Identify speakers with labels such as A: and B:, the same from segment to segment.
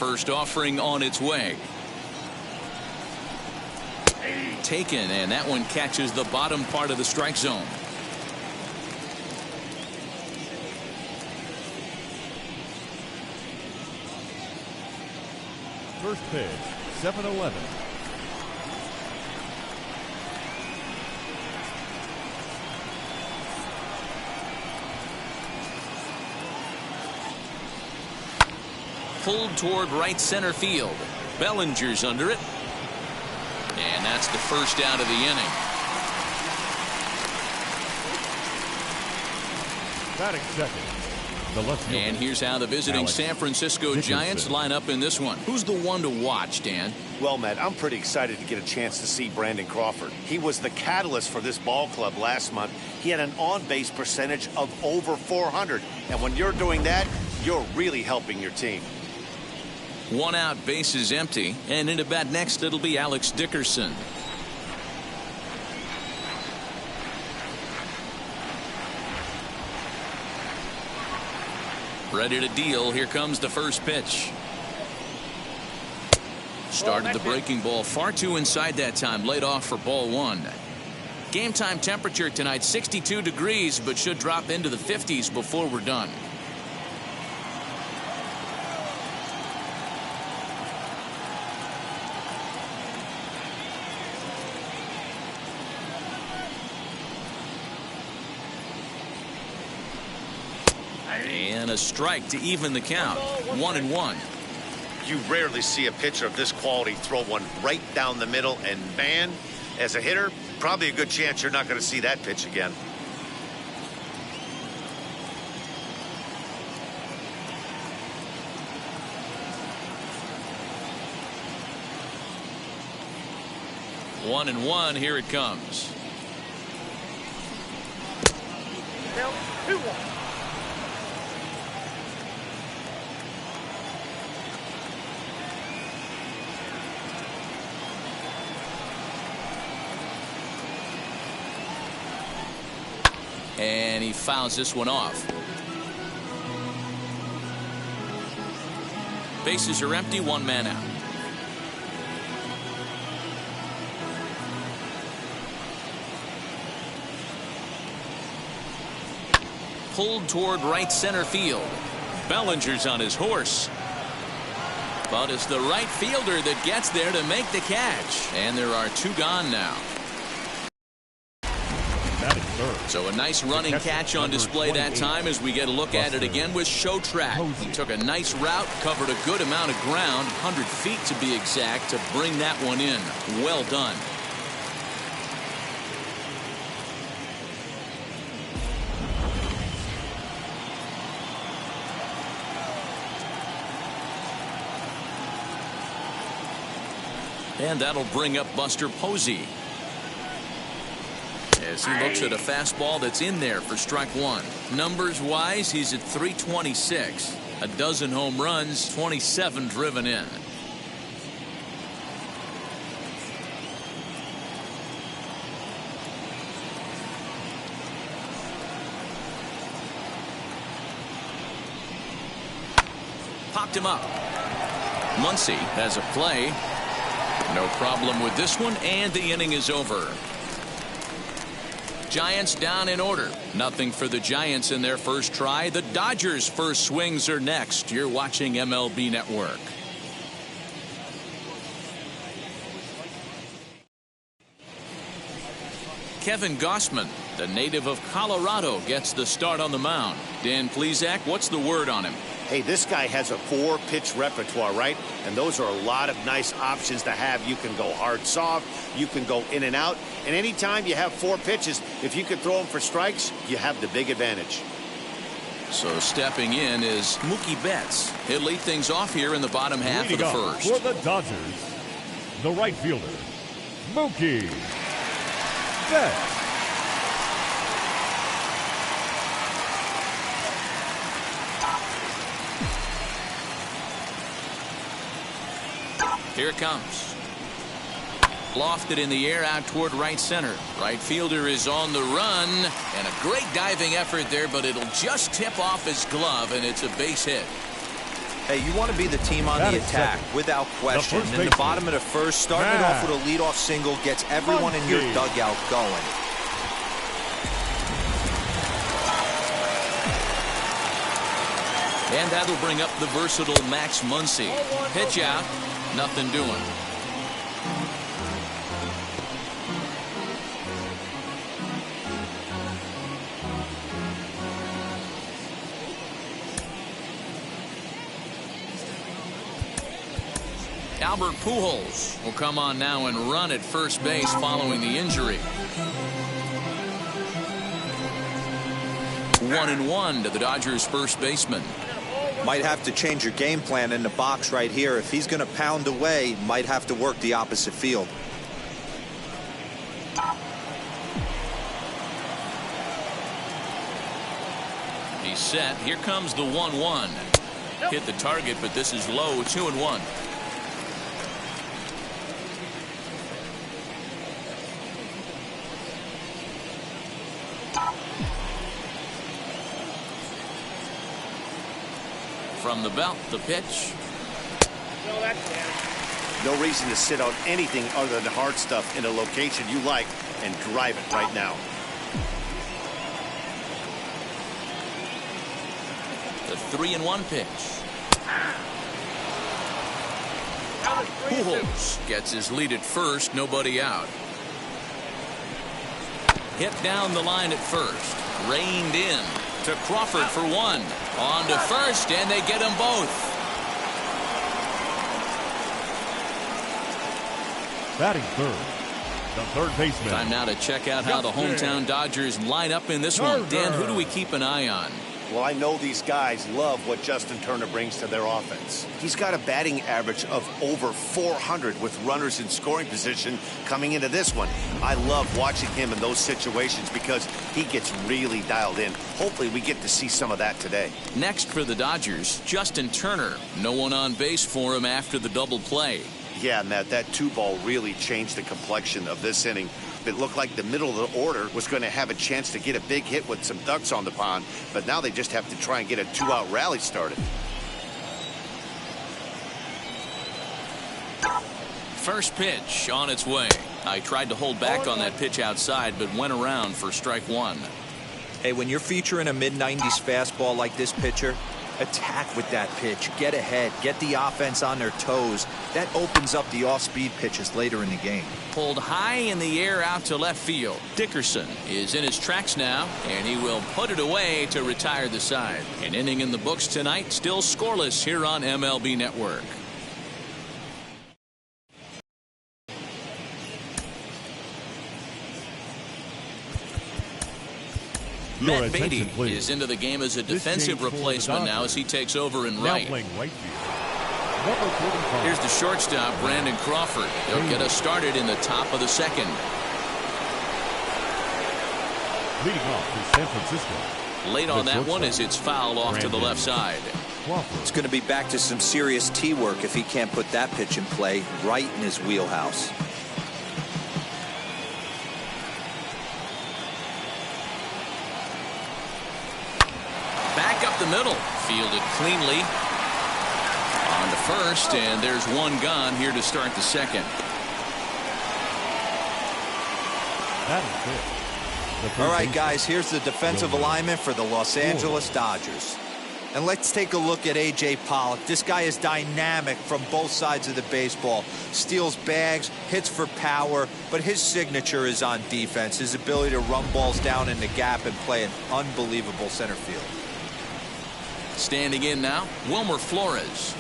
A: first offering on its way. Taken, and that one catches the bottom part of the strike zone.
B: First pitch, 7-11.
A: Pulled toward right center field. Bellinger's under it. And that's the first out of the inning.
B: Batting second, the left fielder.
A: And here's how the visiting San Francisco Giants line up in this one. Who's the one to watch, Dan?
C: Well, Matt, I'm pretty excited to get a chance to see Brandon Crawford. He was the catalyst for this ball club last month. He had an on-base percentage of over 400. And when you're doing that, you're really helping your team.
A: One out, base is empty, and into bat next it'll be Alex Dickerson. Ready to deal. Here comes the first pitch. Started the breaking ball far too inside that time. Laid off for ball one. Game time temperature tonight 62 degrees, but should drop into the 50s before we're done. And a strike to even the count. 1-1.
C: You rarely see a pitcher of this quality throw one right down the middle, and man, as a hitter, probably a good chance you're not going to see that pitch again.
A: One and one. Here it comes.
D: 2-1.
A: And he fouls this one off. Bases are empty, one man out. Pulled toward right center field. Bellinger's on his horse. But it's the right fielder that gets there to make the catch. And there are two gone now. So a nice running catch on display that time as we get a look at it again with Show Track. He took a nice route, covered a good amount of ground, 100 feet to be exact, to bring that one in. Well done. And that'll bring up Buster Posey as he looks at a fastball that's in there for strike one. Numbers wise, he's at 326. A dozen home runs, 27 driven in. Popped him up. Muncy has a play. No problem with this one, and the inning is over. Giants down in order. Nothing for the Giants in their first try. The Dodgers' first swings are next. You're watching MLB Network. Kevin Gausman, the native of Colorado, gets the start on the mound. Dan Plesac, what's the word on him?
C: Hey, this guy has a 4-pitch repertoire, right? And those are a lot of nice options to have. You can go hard, soft. You can go in and out. And anytime you have 4 pitches, if you can throw them for strikes, you have the big advantage.
A: So stepping in is Mookie Betts. He'll lead things off here in the bottom half of the first.
B: For the Dodgers, the right fielder, Mookie Betts.
A: Here it comes. Lofted in the air out toward right center. Right fielder is on the run, and a great diving effort there, but it'll just tip off his glove, and it's a base hit.
D: Hey, you want to be the team on the attack, without question. In the bottom of the first, starting it off with a leadoff single gets everyone in your dugout going.
A: And that'll bring up the versatile Max Muncy. Pitch out, nothing doing. Albert Pujols will come on now and run at first base following the injury. 1-1 to the Dodgers first baseman.
D: Might have to change your game plan in the box right here. If he's going to pound away, might have to work the opposite field.
A: He's set. Here comes the 1-1. Hit the target, but this is low. 2-1. From the belt, the pitch.
C: No reason to sit on anything other than hard stuff in a location you like and drive it right now.
A: The 3-1 pitch. Pujols gets his lead at first, nobody out. Hit down the line at first. Reined in to Crawford for one. On to first, and they get them both.
B: Batting third, the third baseman.
A: Time now to check out how the hometown Dodgers line up in this one. Dan, who do we keep an eye on?
C: Well, I know these guys love what Justin Turner brings to their offense. He's got a batting average of over 400 with runners in scoring position coming into this one. I love watching him in those situations because he gets really dialed in. Hopefully we get to see some of that today.
A: Next for the Dodgers, Justin Turner. No one on base for him after the double play.
C: Yeah, Matt, that 2-ball really changed the complexion of this inning. It looked like the middle of the order was going to have a chance to get a big hit with some ducks on the pond, but now they just have to try and get a 2-out rally started.
A: First pitch on its way. I tried to hold back on that pitch outside, but went around for strike one.
D: Hey, when you're featuring a mid-90s fastball like this pitcher, attack with that pitch. Get ahead. Get the offense on their toes. That opens up the off-speed pitches later in the game.
A: Pulled high in the air out to left field. Dickerson is in his tracks now, and he will put it away to retire the side. An inning in the books tonight, still scoreless here on MLB Network. Matt Beatty is into the game as a defensive replacement now as he takes over in right. Here's the shortstop, Brandon Crawford. He'll get us started in the top of the second.
B: Leading off is San Francisco.
A: Late on that one as it's fouled off to the left side.
D: It's going to be back to some serious tee work if he can't put that pitch in play right in his wheelhouse.
A: Back up the middle, fielded cleanly. On to first, and there's one gone here to start the second.
D: All right, guys, here's the defensive alignment for the Los Angeles Dodgers. And let's take a look at A.J. Pollock. This guy is dynamic from both sides of the baseball. Steals bags, hits for power, but his signature is on defense. His ability to run balls down in the gap and play an unbelievable center field.
A: Standing in now, Wilmer Flores.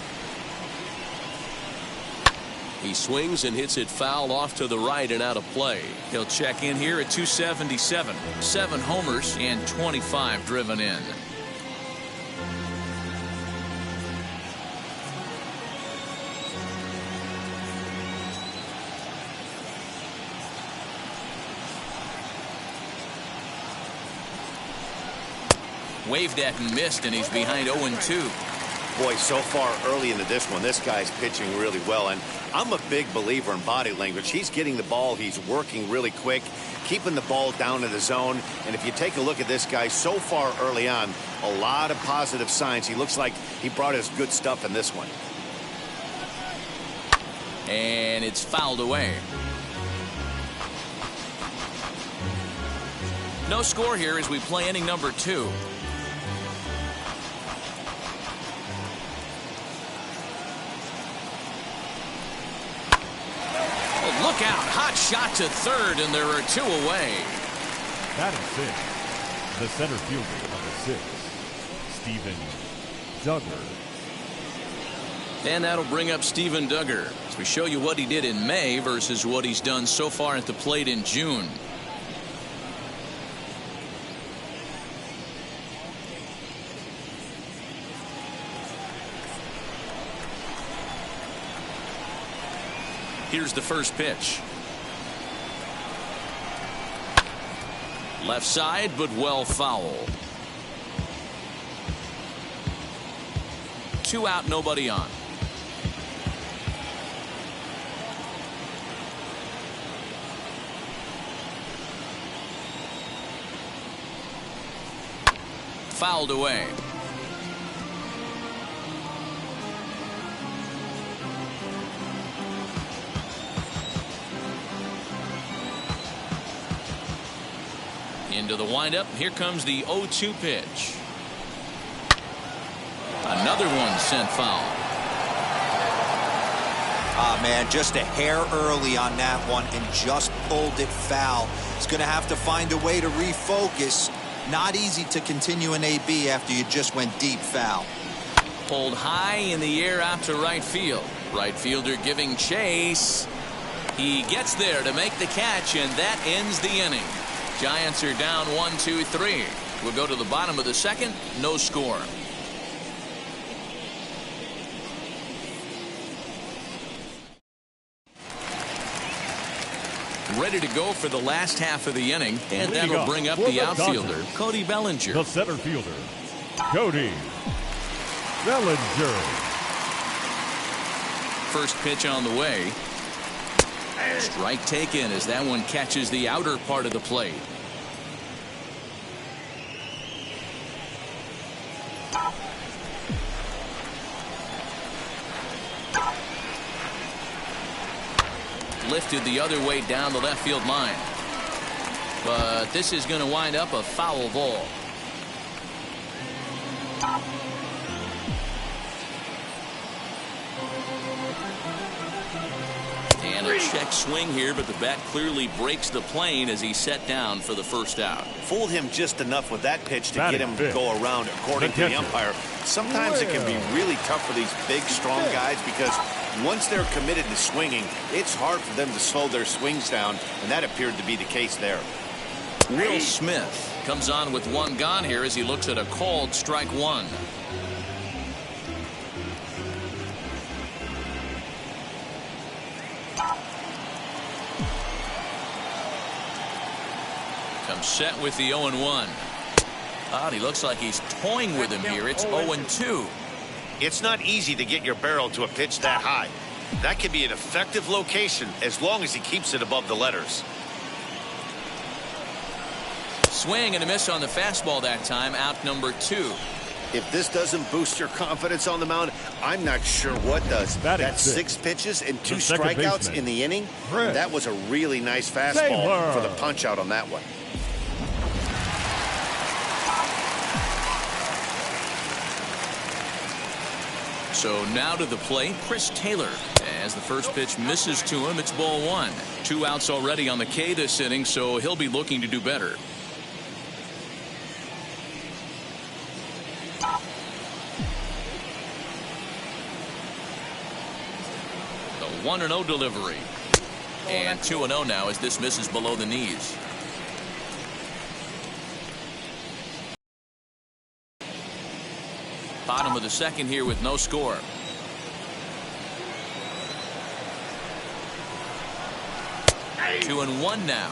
A: He swings and hits it foul off to the right and out of play. He'll check in here at 277. 7 homers and 25 driven in. Waved at and missed, and he's behind 0-2.
C: Boy, so far early into this one, this guy's pitching really well. And I'm a big believer in body language. He's getting the ball. He's working really quick, keeping the ball down in the zone. And if you take a look at this guy so far early on, a lot of positive signs. He looks like he brought his good stuff in this one.
A: And it's fouled away. No score here as we play inning number 2. Look out, hot shot to third, and there are 2 away.
B: Batting 6, the center fielder, number 6, Steven Duggar.
A: And that'll bring up Steven Duggar as we show you what he did in May versus what he's done so far at the plate in June. Here's the first pitch. Left side, but well foul. 2 out, nobody on. Fouled away. Into the windup. Here comes the 0-2 pitch. Another one sent foul.
D: Ah, man, just a hair early on that one and just pulled it foul. He's going to have to find a way to refocus. Not easy to continue an AB after you just went deep foul.
A: Pulled high in the air out to right field. Right fielder giving chase. He gets there to make the catch, and that ends the inning. Giants are down 1-2-3. We'll go to the bottom of the second. No score. Ready to go for the last half of the inning, and that'll bring up the outfielder, Cody Bellinger.
B: The center fielder, Cody Bellinger.
A: First pitch on the way. Strike taken as that one catches the outer part of the plate. Lifted the other way down the left field line. But this is going to wind up a foul ball. And a check swing here, but the bat clearly breaks the plane as he's set down for the first out.
C: Fooled him just enough with that pitch to get him to go around, according to the umpire. Sometimes it can be really tough for these big, strong guys because once they're committed to swinging, it's hard for them to slow their swings down, and that appeared to be the case there.
A: Will Smith comes on with 1 gone here as he looks at a called strike 1. Comes set with the 0-1. He looks like he's toying with him here. It's 0-2.
C: It's not easy to get your barrel to a pitch that high. That can be an effective location as long as he keeps it above the letters.
A: Swing and a miss on the fastball that time. Out number 2.
C: If this doesn't boost your confidence on the mound, I'm not sure what does. That's 6 pitches and 2 strikeouts in the inning. That was a really nice fastball for the punch out on that one.
A: So now to the plate, Chris Taylor. As the first pitch misses to him, it's ball 1. 2 outs already on the K this inning, so he'll be looking to do better. The 1-0 delivery. And 2-0 now as this misses below the knees. Bottom of the second here with no score. Two and one now.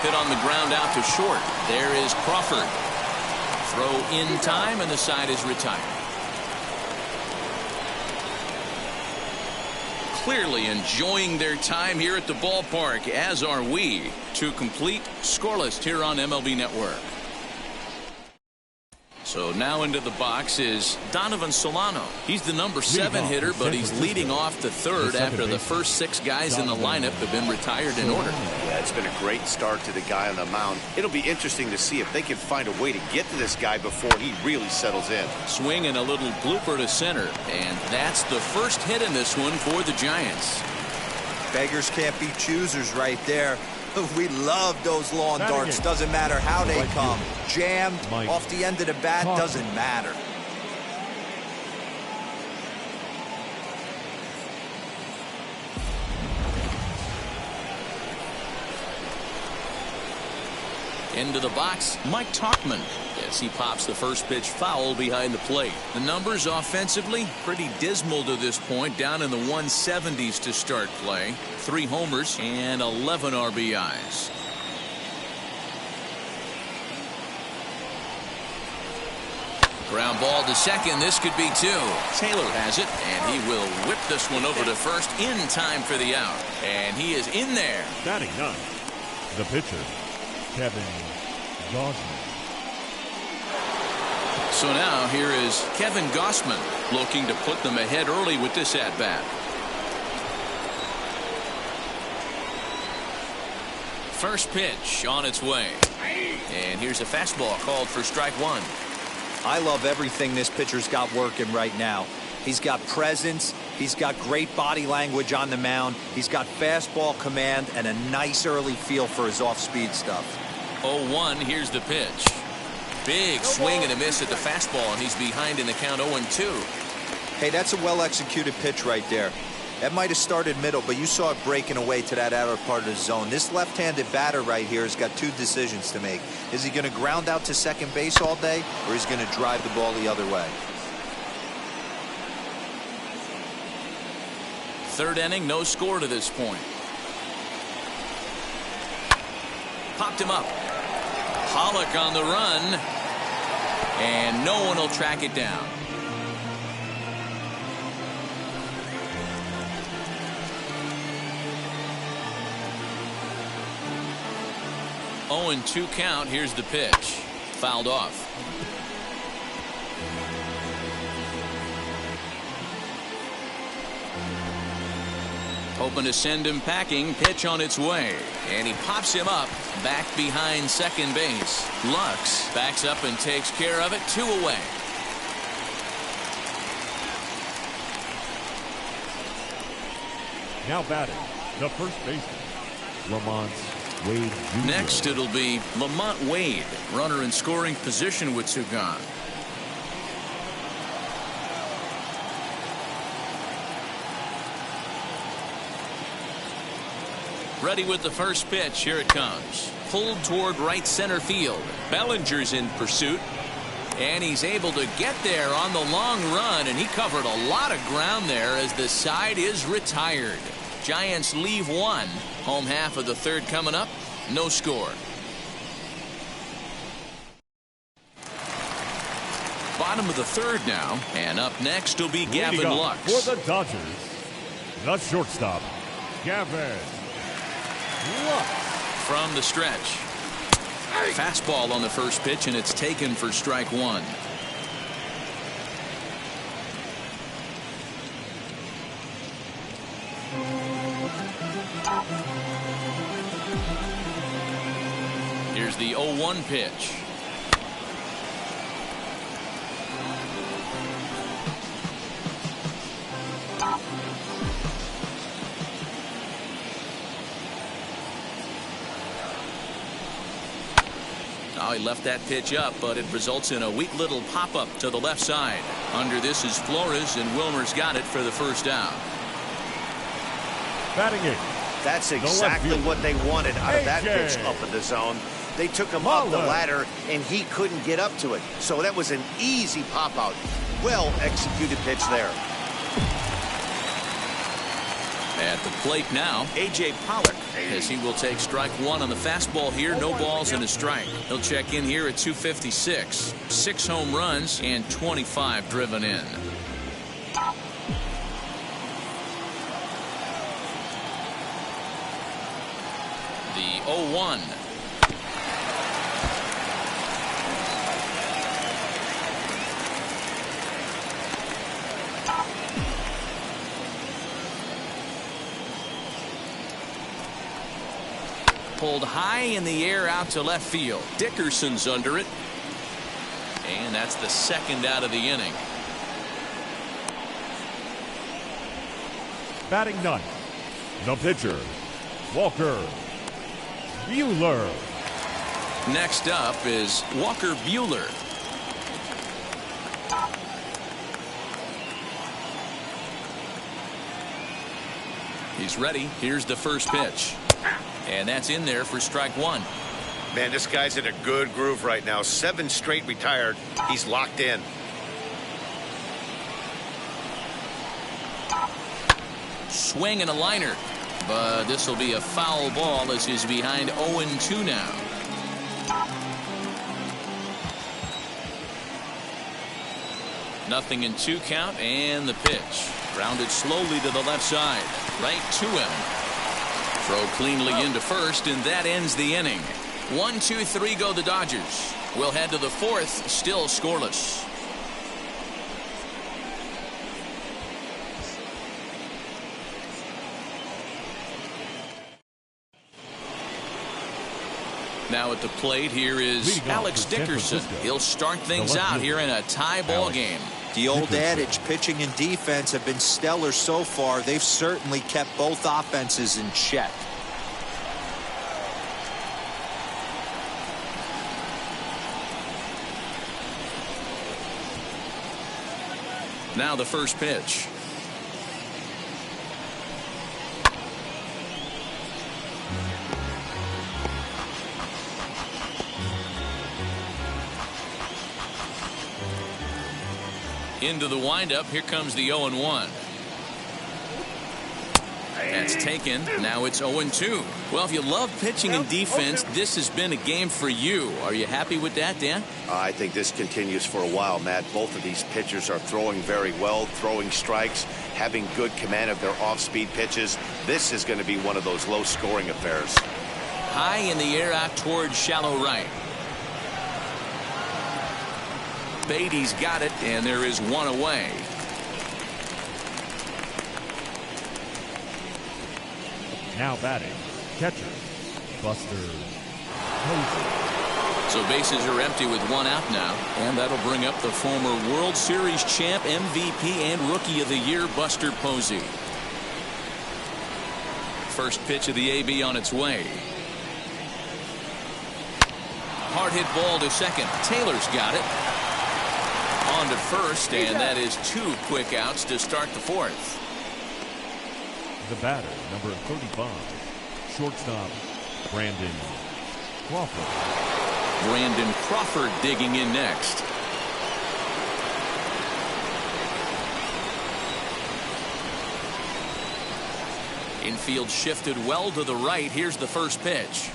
A: hit on the ground out to short. There is Crawford. Throw in time, and the side is retired. Clearly enjoying their time here at the ballpark, as are we. To complete, scoreless here on MLB Network. So now into the box is Donovan Solano. He's the number 7 hitter, but he's leading off the third after the first 6 guys in the lineup have been retired in order.
C: Yeah, it's been a great start to the guy on the mound. It'll be interesting to see if they can find a way to get to this guy before he really settles in.
A: Swing and a little blooper to center, and that's the first hit in this one for the Giants.
D: Beggars can't be choosers right there. We love those lawn darts. Doesn't matter how they come. Jammed off the end of the bat, doesn't matter.
A: Into the box, Mike Tauchman, as he pops the first pitch foul behind the plate. The numbers offensively pretty dismal to this point, down in the 170s to start play. 3 homers and 11 RBIs. Ground ball to second. This could be 2. Taylor has it, and he will whip this one over to first in time for the out. And he is in there.
B: Batting 9, the pitcher, Kevin Gausman.
A: So now here is Kevin Gausman looking to put them ahead early with this at-bat. First pitch on its way. And here's a fastball called for strike 1.
D: I love everything this pitcher's got working right now. He's got presence. He's got great body language on the mound. He's got fastball command and a nice early feel for his off-speed stuff.
A: 0-1, here's the pitch. Big swing and a miss at the fastball, and he's behind in the count 0-2.
D: Hey, that's a well-executed pitch right there. That might have started middle, but you saw it breaking away to that outer part of the zone. This left-handed batter right here has got 2 decisions to make. Is he going to ground out to second base all day, or is he going to drive the ball the other way?
A: Third inning, no score to this point. Popped him up. Pollock on the run, and no one will track it down. Oh, and 2 count. Here's the pitch. Fouled off. Hoping to send him packing. Pitch on its way. And he pops him up back behind second base. Lux backs up and takes care of it. 2 away.
B: Now batting, the first baseman, Lamont Wade Jr.
A: Next it'll be Lamont Wade, runner in scoring position with 2 gone. Ready with the first pitch. Here it comes. Pulled toward right center field. Bellinger's in pursuit, and he's able to get there on the long run, and he covered a lot of ground there as the side is retired. Giants leave 1. Home half of the third coming up. No score. Bottom of the third now, and up next will be Gavin Lux.
B: For the Dodgers, the shortstop, Gavin Lux.
A: From the stretch. Fastball on the first pitch, and it's taken for strike 1. Here's the 0-1 pitch. Oh, he left that pitch up, but it results in a weak little pop-up to the left side. Under this is Flores, and Wilmer's got it for the first out.
B: Batting 8.
C: That's exactly what they wanted out of that pitch up in the zone. They took him up the ladder, and he couldn't get up to it. So that was an easy pop-out. Well-executed pitch there.
A: At the plate now, A.J. Pollock, as he will take strike one on the fastball here. No balls and a strike. He'll check in here at 256. 6 home runs and 25 driven in. The 0-1. Pulled high in the air out to left field. Dickerson's under it. And that's the second out of the inning.
B: Batting ninth, the pitcher, Walker Buehler.
A: Next up is Walker Buehler. He's ready. Here's the first pitch. And that's in there for strike one.
C: Man, this guy's in a good groove right now. 7 straight retired. He's locked in.
A: Swing and a liner. But this will be a foul ball as he's behind 0-2 now. Nothing in 2 count, and the pitch. Grounded slowly to the left side. Right to him. Throw cleanly into first, and that ends the inning. 1-2-3 go the Dodgers. We'll head to the 4th, still scoreless. Now at the plate, here is Alex Dickerson. He'll start things out here in a tie ball game.
D: The old adage, pitching and defense have been stellar so far. They've certainly kept both offenses in check.
A: Now the first pitch. Into the windup. Here comes the 0-1. That's taken. Now it's 0-2. Well, if you love pitching and defense, this has been a game for you. Are you happy with that, Dan?
C: I think this continues for a while, Matt. Both of these pitchers are throwing very well, throwing strikes, having good command of their off-speed pitches. This is going to be one of those low-scoring affairs.
A: High in the air out towards shallow right. Beatty's got it, and there is one away.
B: Now batting, catcher, Buster Posey.
A: So bases are empty with 1 out now, and that'll bring up the former World Series champ, MVP, and Rookie of the Year, Buster Posey. First pitch of the AB on its way. Hard hit ball to second. Taylor's got it. On to first, and that is 2 quick outs to start the 4th.
B: The batter, number 35, shortstop, Brandon Crawford.
A: Brandon Crawford digging in next. Infield shifted well to the right. Here's the first pitch.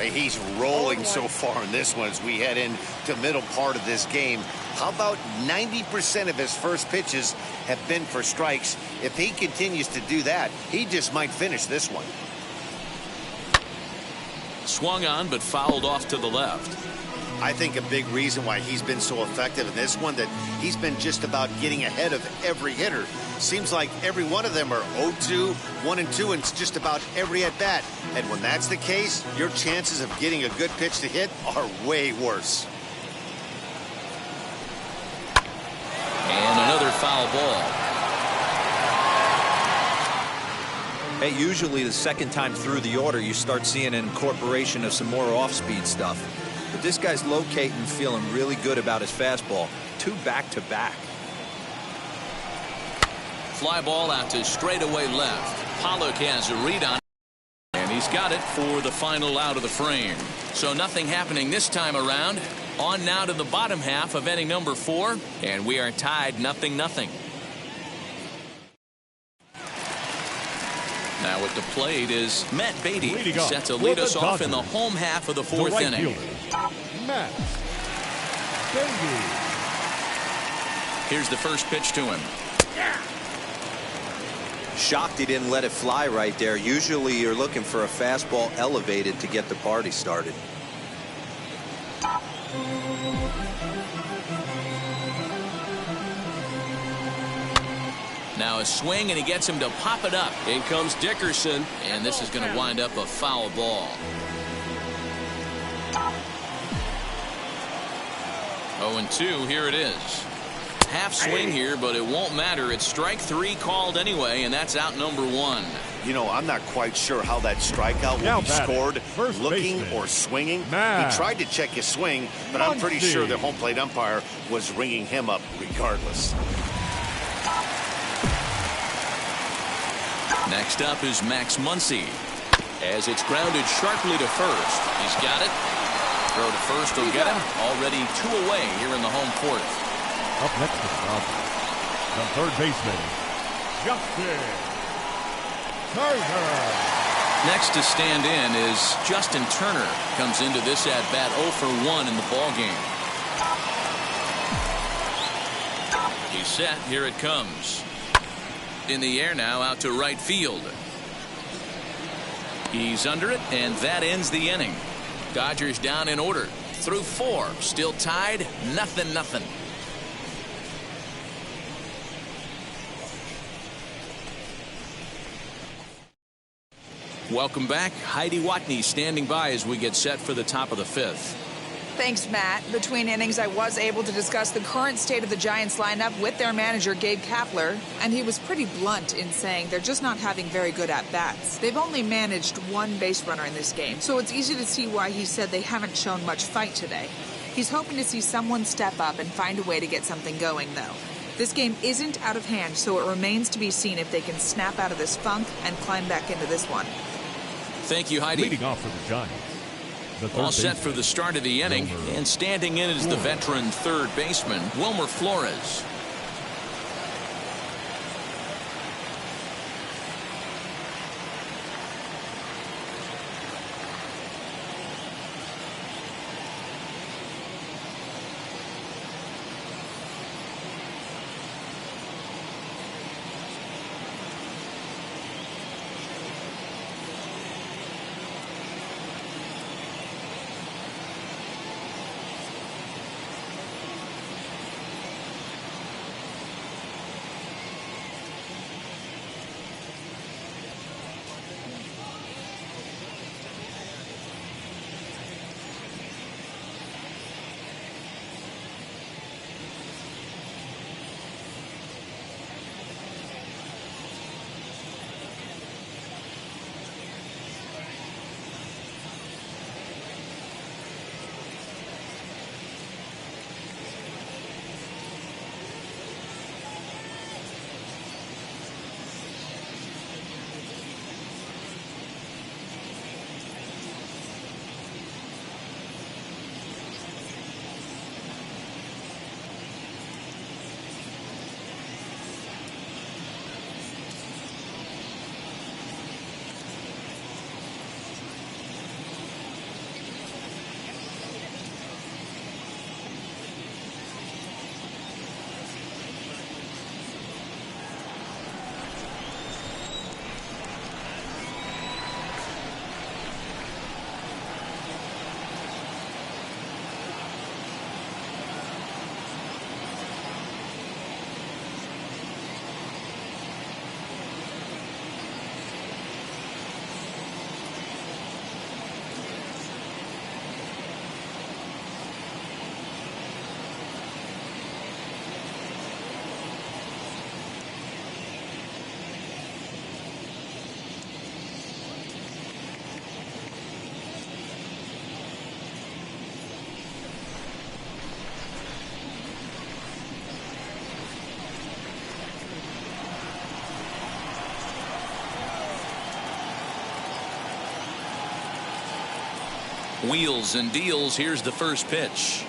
C: He's rolling so far in this one as we head into middle part of this game. How about 90% of his first pitches have been for strikes? If he continues to do that, he just might finish this one.
A: Swung on but fouled off to the left.
C: I think a big reason why he's been so effective in this one, that he's been just about getting ahead of every hitter. Seems like every one of them are 0-2, 1-2, and it's just about every at bat. And when that's the case, your chances of getting a good pitch to hit are way worse.
A: And another foul ball.
D: Hey, usually the second time through the order, you start seeing an incorporation of some more off-speed stuff. But this guy's locating, feeling really good about his fastball. 2 back-to-back.
A: Fly ball out to straightaway left. Pollock has a read on it, and he's got it for the final out of the frame. So nothing happening this time around. On now to the bottom half of inning number 4, and we are tied 0-0. Now at the plate is Matt Beatty,
B: Leading off
A: set to
B: for
A: lead
B: the
A: us off in the
B: Dodgers,
A: home half of the
B: the
A: fourth
B: right
A: inning.
B: fielder, Matt Beatty.
A: Here's the first pitch to him.
D: Shocked he didn't let it fly right there. Usually you're looking for a fastball elevated to get the party started.
A: Now a swing, and he gets him to pop it up. In comes Dickerson, and this is going to wind up a foul ball. 0-2, here it is. Half swing here, but it won't matter. It's strike 3 called anyway, and that's out number 1.
C: You know, I'm not quite sure how that strikeout will be scored, looking or swinging. He tried to check his swing, but I'm pretty sure the home plate umpire was ringing him up regardless.
A: Next up is Max Muncy. As it's grounded sharply to first. He's got it. Throw to first will get him. Already 2 away here in the home fourth.
B: Up next is the third baseman, Justin Turner.
A: Next to stand in is Justin Turner. Comes into this at bat 0 for 1 in the ball game. He's set. Here it comes. In the air now, out to right field. He's under it, and that ends the inning. Dodgers down in order. Through 4. Still tied. 0-0. Welcome back. Heidi Watney standing by as we get set for the top of the 5th.
E: Thanks, Matt. Between innings, I was able to discuss the current state of the Giants lineup with their manager, Gabe Kapler, and he was pretty blunt in saying they're just not having very good at-bats. They've only managed 1 base runner in this game, so it's easy to see why he said they haven't shown much fight today. He's hoping to see someone step up and find a way to get something going, though. This game isn't out of hand, so it remains to be seen if they can snap out of this funk and climb back into this one.
A: Thank you, Heidi.
B: Leading off for the Giants,
A: All set for the start of the inning, and standing in is the veteran third baseman, Wilmer Flores. Wheels and deals. Here's the first pitch.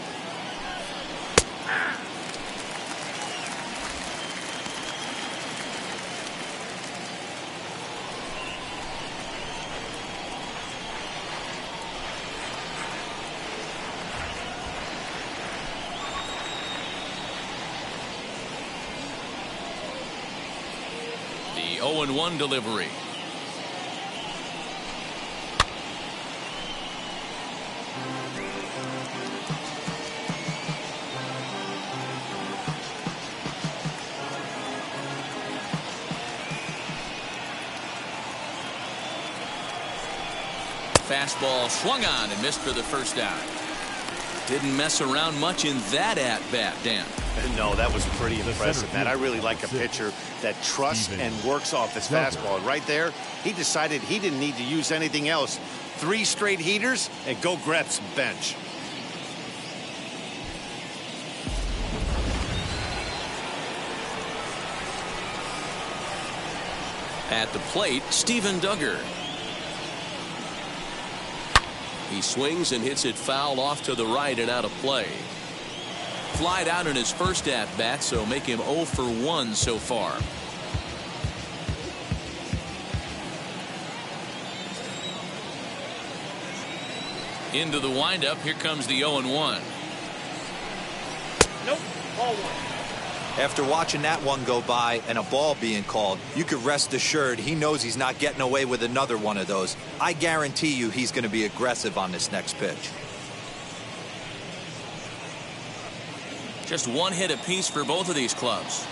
A: 0-1 delivery. Fastball swung on and missed for the first out. Didn't mess around much in that at-bat, Dan.
C: No, that was pretty impressive, man. I really like a pitcher that trusts and works off his fastball. And right there, he decided he didn't need to use anything else. 3 straight heaters and go grab some bench.
A: At the plate, Steven Duggar. He swings and hits it foul off to the right and out of play. Flied out in his first at-bat, so make him 0 for 1 so far. Into the windup, here comes the 0-1.
C: Nope, ball 1.
D: After watching that one go by and a ball being called, you could rest assured he knows he's not getting away with another one of those. I guarantee you he's going to be aggressive on this next pitch.
A: Just 1 hit apiece for both of these clubs.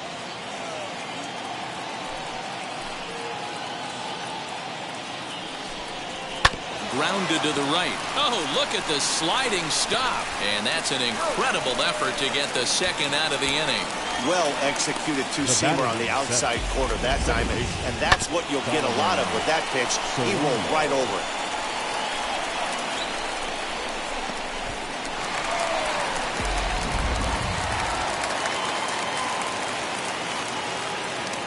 A: Grounded to the right. Oh, look at the sliding stop. And that's an incredible effort to get the second out of the inning.
C: Well executed two-seamer on the outside corner that time, and that's what you'll get a lot of with that pitch. He rolled right over it.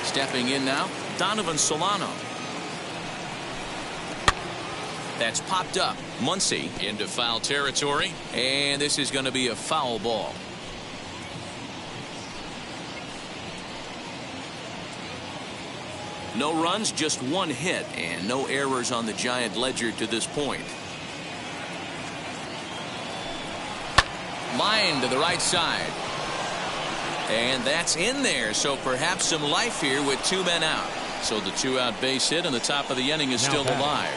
A: Stepping in now, Donovan Solano. That's popped up. Muncy into foul territory, and this is going to be a foul ball. No runs, just 1 hit, and no errors on the Giant ledger to this point. Line to the right side. And that's in there, so perhaps some life here with 2 men out. So the 2-out base hit and the top of the inning is still alive.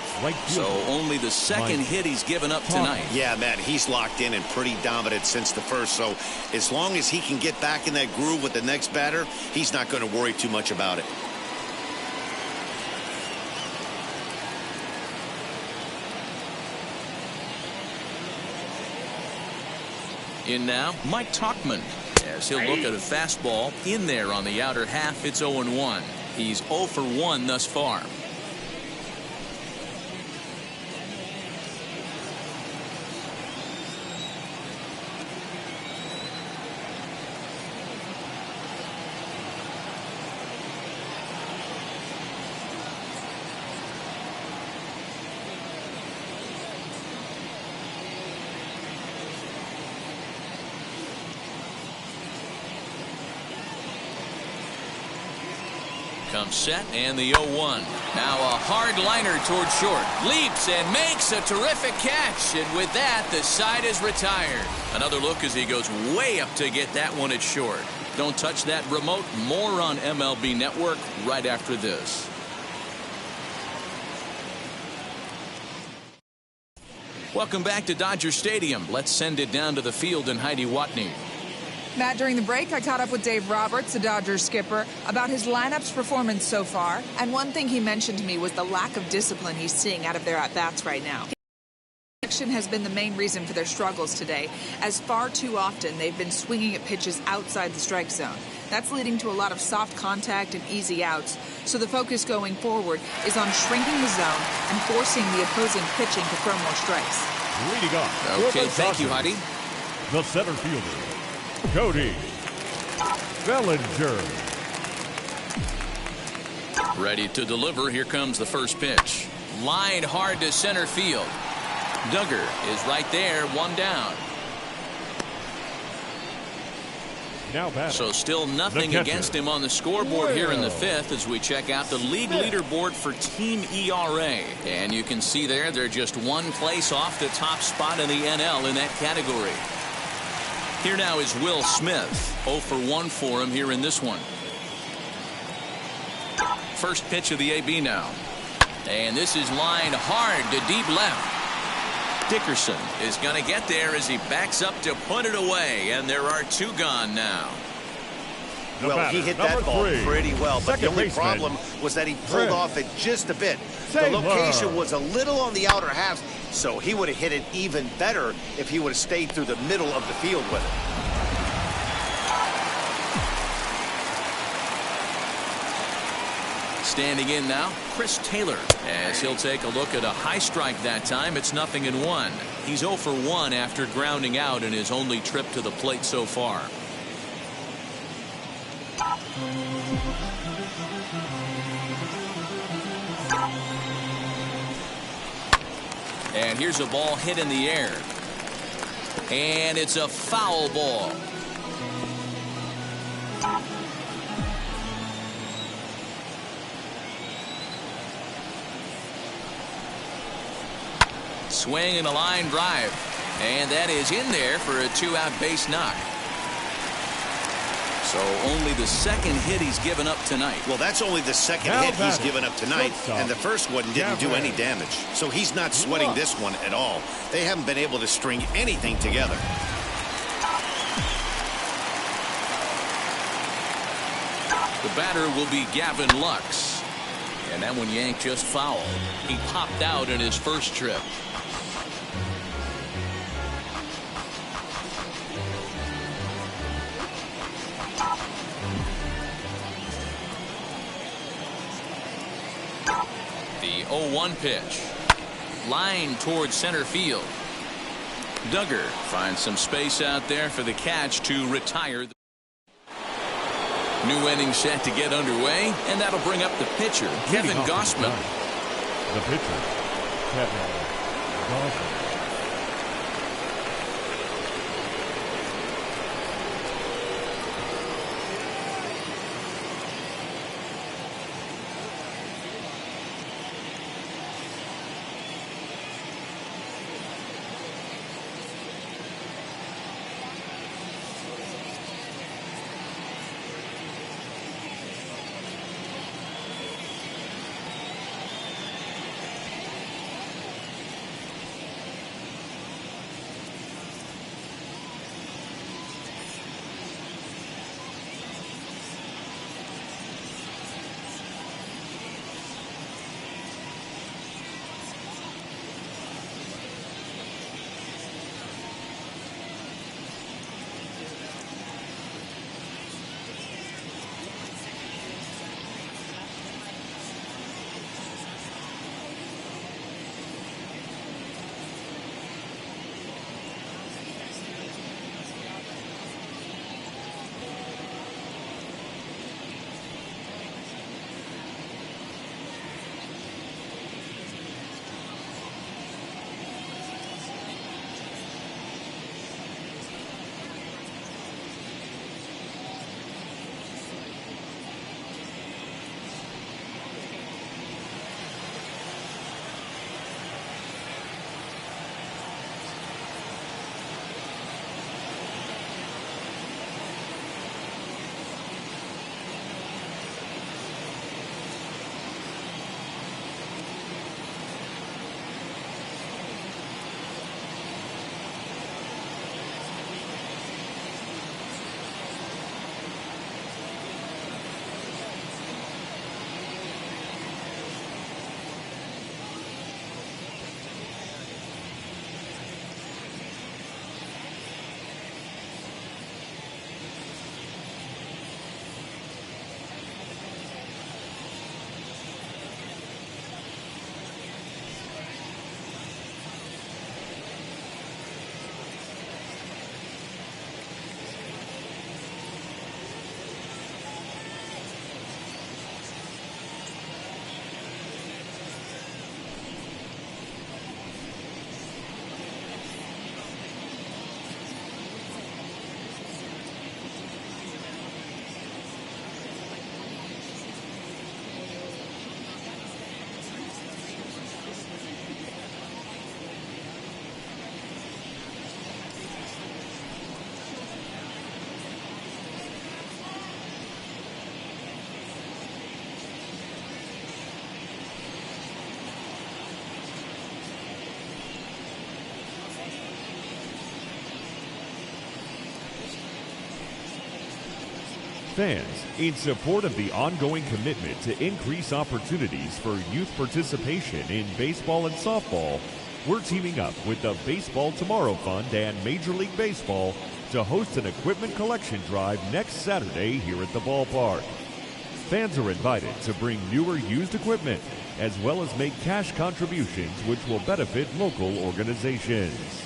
A: So only the second hit he's given up tonight.
C: Yeah, man, he's locked in and pretty dominant since the first. So as long as he can get back in that groove with the next batter, he's not going to worry too much about it.
A: In now, Mike Tauchman, as he'll look at a fastball in there on the outer half. It's 0-1. He's 0 for 1 thus far. Comes set and the 0-1. Now a hard liner toward short. Leaps and makes a terrific catch. And with that, the side is retired. Another look as he goes way up to get that one at short. Don't touch that remote. More on MLB Network right after this. Welcome back to Dodger Stadium. Let's send it down to the field and Heidi Watney.
E: Matt, during the break, I caught up with Dave Roberts, the Dodgers skipper, about his lineup's performance so far. And one thing he mentioned to me was the lack of discipline he's seeing out of their at-bats right now. Action has been the main reason for their struggles today, as far too often they've been swinging at pitches outside the strike zone. That's leading to a lot of soft contact and easy outs. So the focus going forward is on shrinking the zone and forcing the opposing pitching to throw more strikes.
B: Leading off.
A: Okay, thank you, Heidi.
B: The center fielder, Cody Bellinger.
A: Ready to deliver. Here comes the first pitch. Lined hard to center field. Duggar is right there, 1 down.
B: Now
A: so still nothing against him on the scoreboard here in the 5th as we check out the league leaderboard for team ERA. And you can see there they're just 1 place off the top spot in the NL in that category. Here now is Will Smith. 0 for 1 for him here in this one. first pitch of the AB now. And this is lined hard to deep left. Dickerson is going to get there as he backs up to put it away, and there are 2 gone now.
C: Well, he hit that ball pretty well, but the only problem was that he pulled off it just a bit. The location was a little on the outer half, so he would have hit it even better if he would have stayed through the middle of the field with it.
A: Standing in now, Chris Taylor, as he'll take a look at a high strike that time. It's 0-1. He's 0 for 1 after grounding out in his only trip to the plate so far. And here's a ball hit in the air. And it's a foul ball. Swing and a line drive. And that is in there for a 2-out base knock. So only the second hit he's given up tonight.
C: Well, that's only the second hit he's given up tonight, and the first one didn't do any damage. So he's not sweating this one at all. They haven't been able to string anything together.
A: The batter will be Gavin Lux. And that one yanked just foul. He popped out in his first trip. The 0-1 pitch. Line towards center field. Duggar finds some space out there for the catch to retire. New inning set to get underway, and that'll bring up the pitcher, Kevin Gausman.
B: The pitcher, Kevin Gausman. Fans, in support of the ongoing commitment to increase opportunities for youth participation in baseball and softball, we're teaming up with the Baseball Tomorrow Fund and Major League Baseball to host an equipment collection drive next Saturday here at the ballpark. Fans are invited to bring new or used equipment, as well as make cash contributions which will benefit local organizations.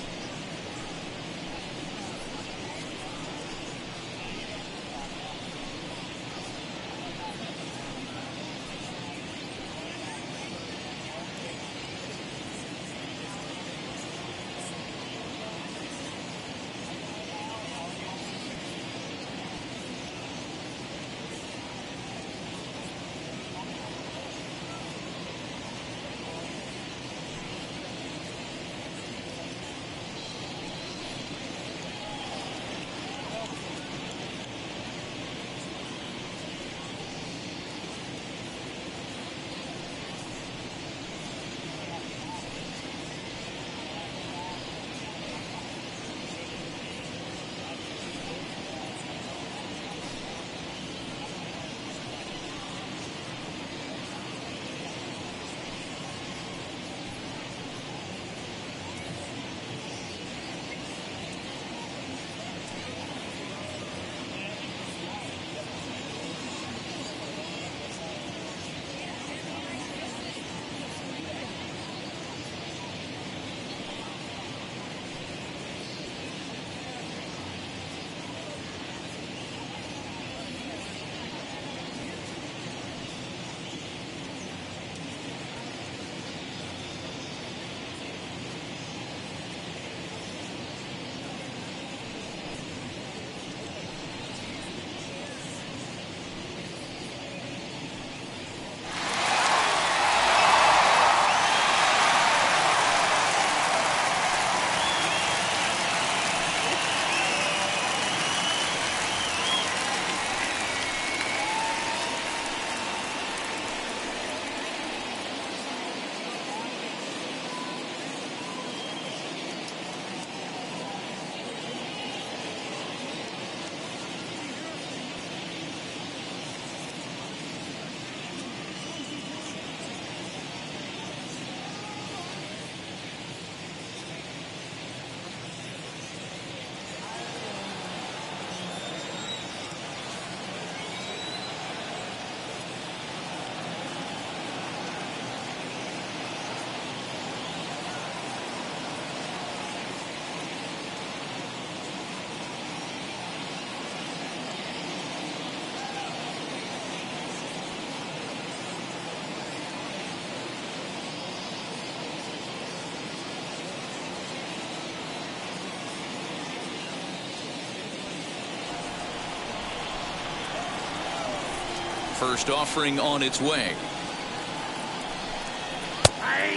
A: First offering on its way.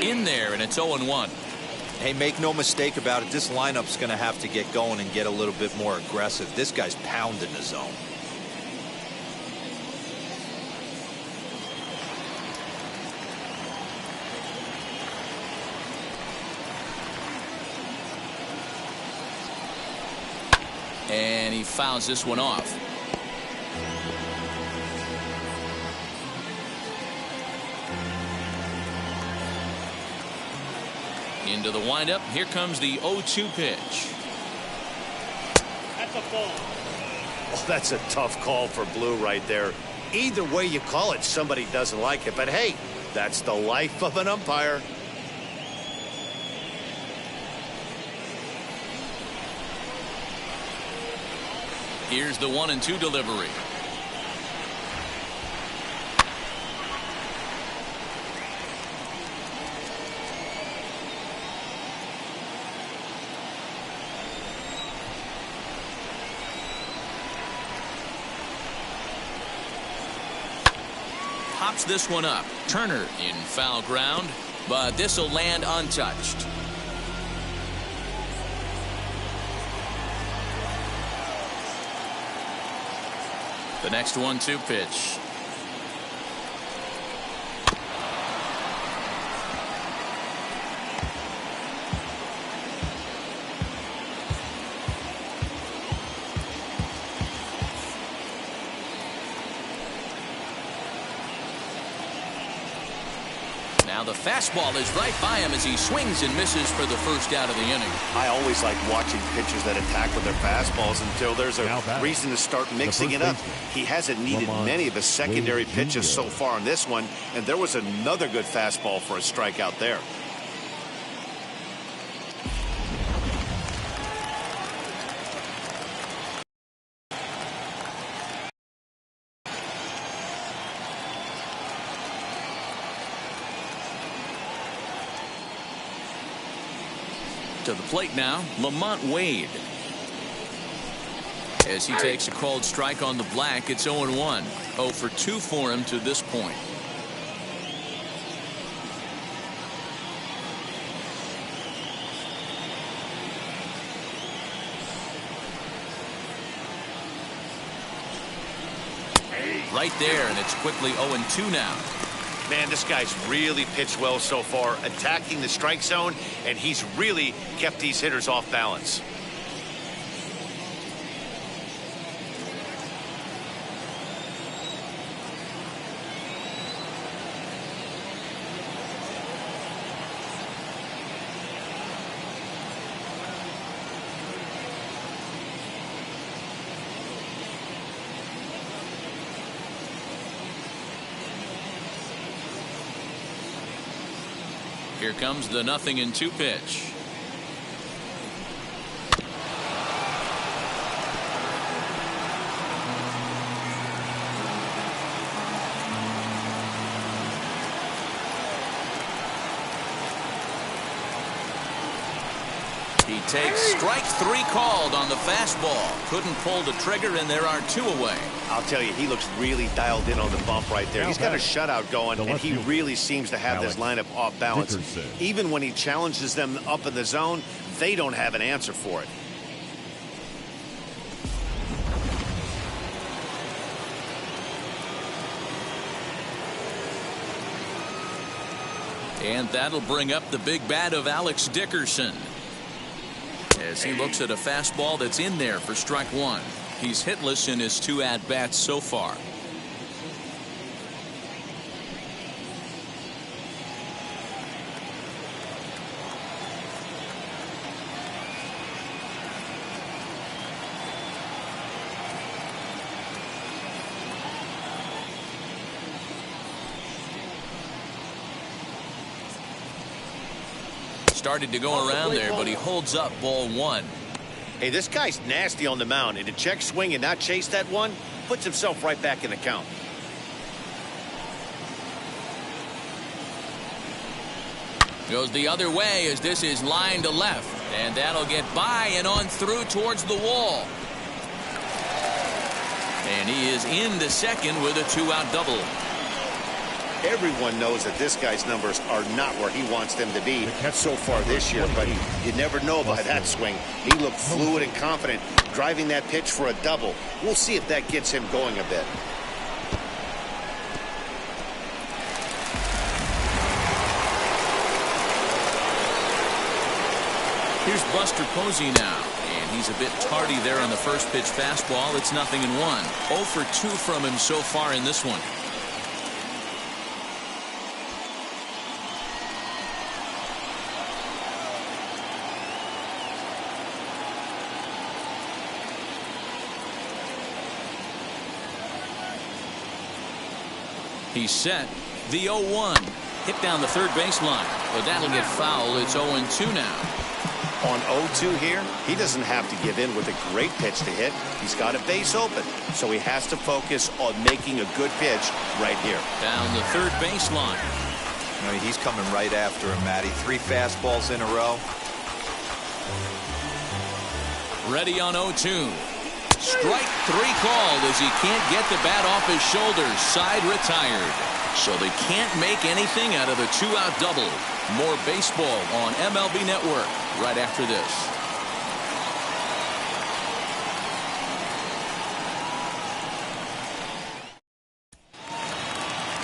A: In there, and it's 0-1.
D: Hey, make no mistake about it. This lineup's going to have to get going and get a little bit more aggressive. This guy's pounding the zone.
A: And he fouls this one off. Into the windup. Here comes the 0-2 pitch.
C: That's a ball. Oh, that's a tough call for Blue right there. Either way you call it, somebody doesn't like it. But hey, that's the life of an umpire.
A: Here's the 1-2 delivery. Pops this one up. Turner in foul ground, but this will land untouched. The next 1-2 pitch. Now the fastball is right by him as he swings and misses for the first out of the inning.
C: I always like watching pitchers that attack with their fastballs until there's a reason to start mixing it up. He hasn't needed many of his secondary pitches so far in this one, and there was another good fastball for a strikeout there.
A: To the plate now, Lamont Wade. As he takes a called strike on the black, it's 0-1. 0 for 2 for him to this point. Right there, and it's quickly 0-2 now.
C: Man, this guy's really pitched well so far, attacking the strike zone, and he's really kept these hitters off balance.
A: Here comes the 0-2 pitch. He takes strike 3 called on the fastball. Couldn't pull the trigger, and there are 2 away.
C: I'll tell you, he looks really dialed in on the bump right there. He's got a shutout going, and he really seems to have this lineup off balance. Even when he challenges them up in the zone, they don't have an answer for it.
A: And that'll bring up the big bat of Alex Dickerson, as he looks at a fastball that's in there for strike 1. He's hitless in his 2 at-bats so far. Started to go around there, but he holds up ball 1.
C: Hey, this guy's nasty on the mound, and to check swing and not chase that one puts himself right back in the count.
A: Goes the other way as this is line to left, and that'll get by and on through towards the wall. And he is into second with a 2-out double.
C: Everyone knows that this guy's numbers are not where he wants them to be so far this year, but you never know by that swing. He looked fluid and confident, driving that pitch for a double. We'll see if that gets him going a bit.
A: Here's Buster Posey now, and he's a bit tardy there on the first pitch fastball. It's 0-1. 0 for 2 from him so far in this one. He's set. The 0-1. Hit down the third baseline, but that'll get foul. It's 0-2 now.
C: On 0-2 here, he doesn't have to give in with a great pitch to hit. He's got a base open, so he has to focus on making a good pitch right here.
A: Down the third baseline.
D: I mean, he's coming right after him, Matty. 3 fastballs in a row.
A: Ready on 0-2. Strike 3 called as he can't get the bat off his shoulders. Side retired. So they can't make anything out of the 2-out double. More baseball on MLB Network right after this.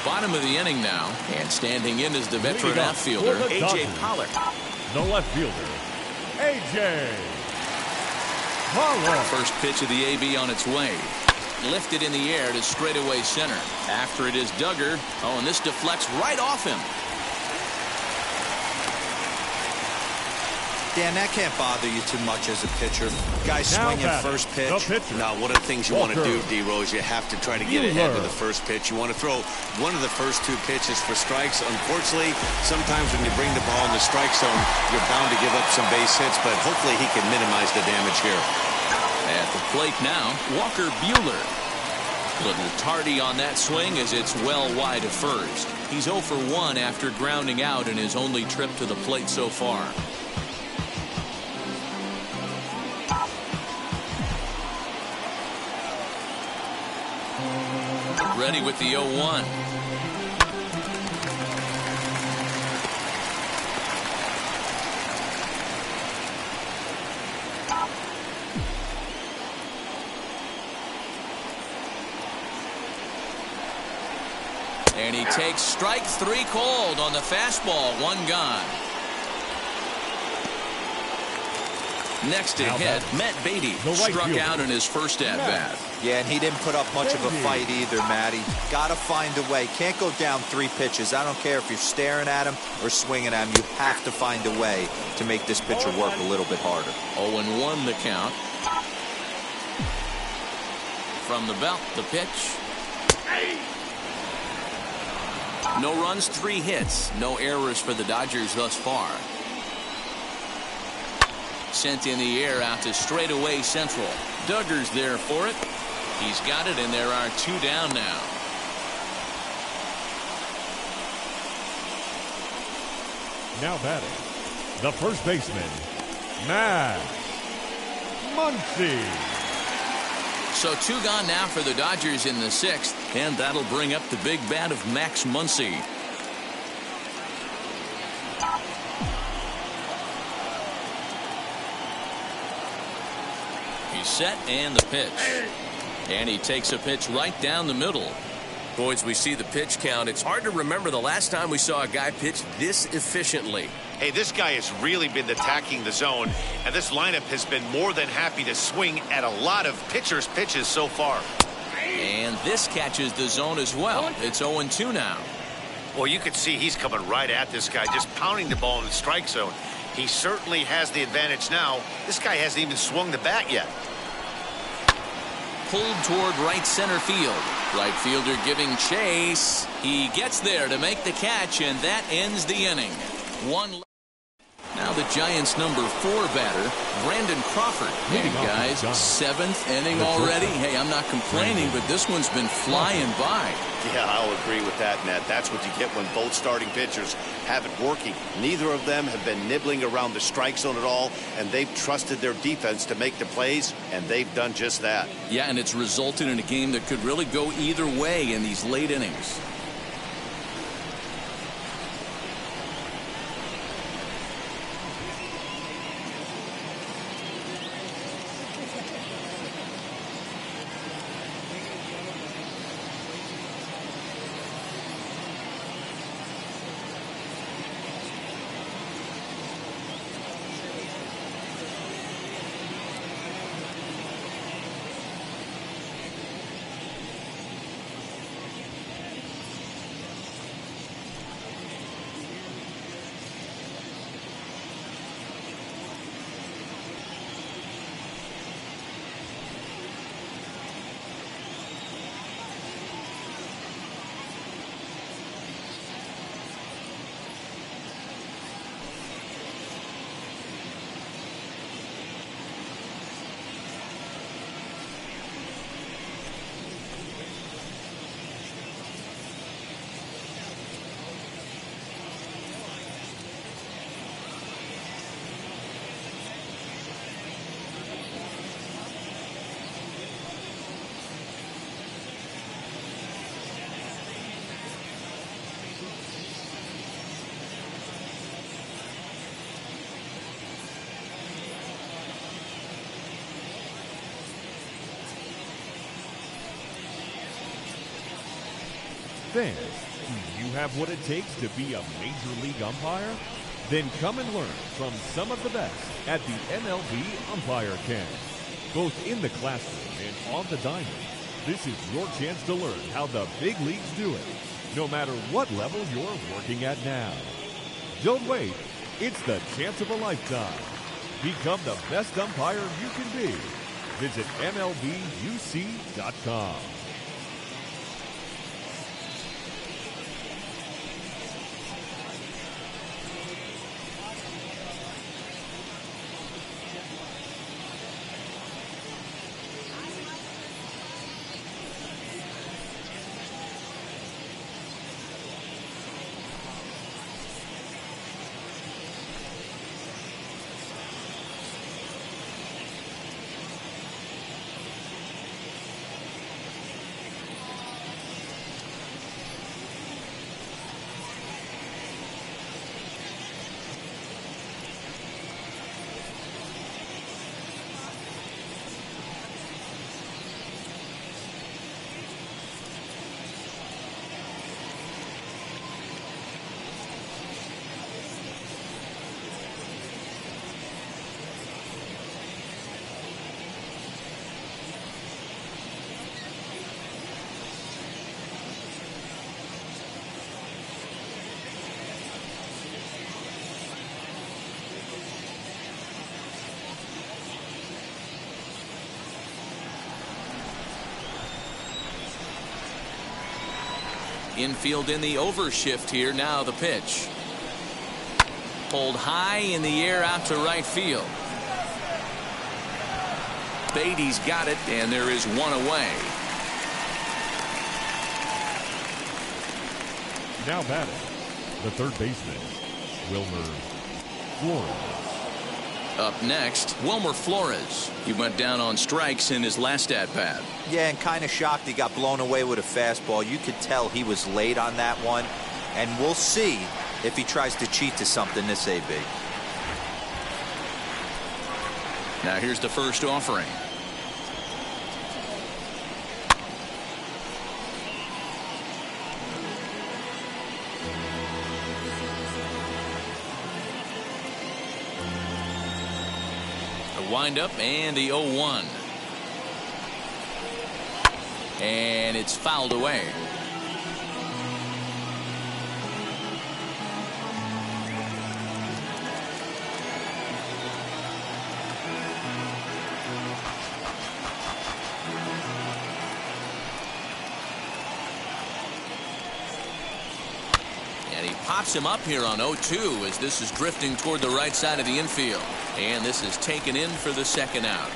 A: Bottom of the inning now, and standing in is the veteran outfielder, A.J. Pollock.
B: The left fielder, A.J. Pollock.
A: First pitch of the AB on its way. Lifted in the air to straightaway center. After it is Duggar. Oh, and this deflects right off him.
D: Dan, that can't bother you too much as a pitcher. Guy swinging first pitch.
C: Now, one of the things you want to do, D-Rose, you have to try to get ahead with the first pitch. You want to throw one of the first 2 pitches for strikes. Unfortunately, sometimes when you bring the ball in the strike zone, you're bound to give up some base hits, but hopefully he can minimize the damage here.
A: At the plate now, Walker Buehler. Little tardy on that swing as it's well wide of first. He's 0 for 1 after grounding out in his only trip to the plate so far. Ready with the 0-1. And he takes strike 3 called on the fastball. 1 gone. Next to hit, Matt Beatty struck out in his first at-bat.
D: Yeah, and he didn't put up much of a fight either, Matty. Got to find a way. Can't go down 3 pitches. I don't care if you're staring at him or swinging at him. You have to find a way to make this pitcher work a little bit harder.
A: 0-1 the count. From the belt, the pitch. No runs, 3 hits. No errors for the Dodgers thus far. Sent in the air out to straightaway central. Duggar's there for it. He's got it, and there are 2 down now.
B: Now batting, the first baseman, Max Muncy.
A: So 2 gone now for the Dodgers in the 6th, and that'll bring up the big bat of Max Muncy. He's set, and the pitch. And he takes a pitch right down the middle. Boys, we see the pitch count. It's hard to remember the last time we saw a guy pitch this efficiently.
C: Hey, this guy has really been attacking the zone, and this lineup has been more than happy to swing at a lot of pitchers' pitches so far.
A: And this catches the zone as well. It's 0-2 now.
C: Well, you can see he's coming right at this guy, just pounding the ball in the strike zone. He certainly has the advantage now. This guy hasn't even swung the bat yet.
A: Pulled toward right center field. Right fielder giving chase. He gets there to make the catch, and that ends the inning. 1. Now the Giants' number 4 batter, Brandon Crawford. Hey guys, 7th inning already. Hey, I'm not complaining, but this one's been flying by.
C: Yeah, I'll agree with that, Matt. That's what you get when both starting pitchers have it working. Neither of them have been nibbling around the strike zone at all, and they've trusted their defense to make the plays, and they've done just that.
A: Yeah, and it's resulted in a game that could really go either way in these late innings.
B: Fans, do you have what it takes to be a major league umpire? Then come and learn from some of the best at the MLB Umpire Camp. Both in the classroom and on the diamond, this is your chance to learn how the big leagues do it, no matter what level you're working at now. Don't wait. It's the chance of a lifetime Become the best umpire you can be. Visit MLBUC.com.
A: Infield in the overshift here. Now the pitch. Pulled high in the air out to right field. Beatty's got it, and there is one away.
B: Now batting, the third baseman, Wilmer Flores.
A: Up next, Wilmer Flores. He went down on strikes in his last at-bat.
D: Yeah, and kind of shocked he got blown away with a fastball. You could tell he was late on that one. And we'll see if he tries to cheat to something this AB.
A: Now here's the first offering. Wind up and the 0-1. And it's fouled away. And he pops him up here on 0-2 as this is drifting toward the right side of the infield. And this is taken in for the second out.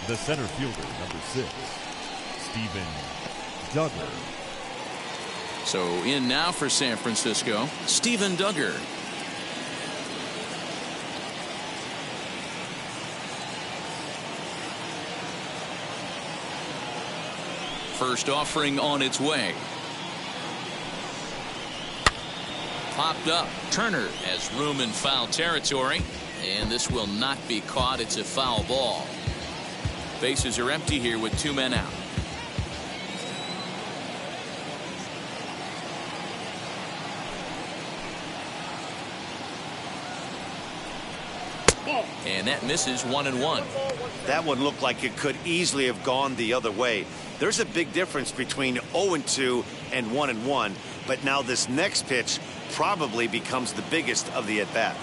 B: The center fielder, number 6, Steven Duggar.
A: So in now for San Francisco, Steven Duggar. First offering on its way. Popped up. Turner has room in foul territory, and this will not be caught. It's a foul ball. Bases are empty here with 2 men out. And that misses 1-1.
C: That one looked like it could easily have gone the other way. There's a big difference between 0-2 and 1-1, but now this next pitch probably becomes the biggest of the at-bat.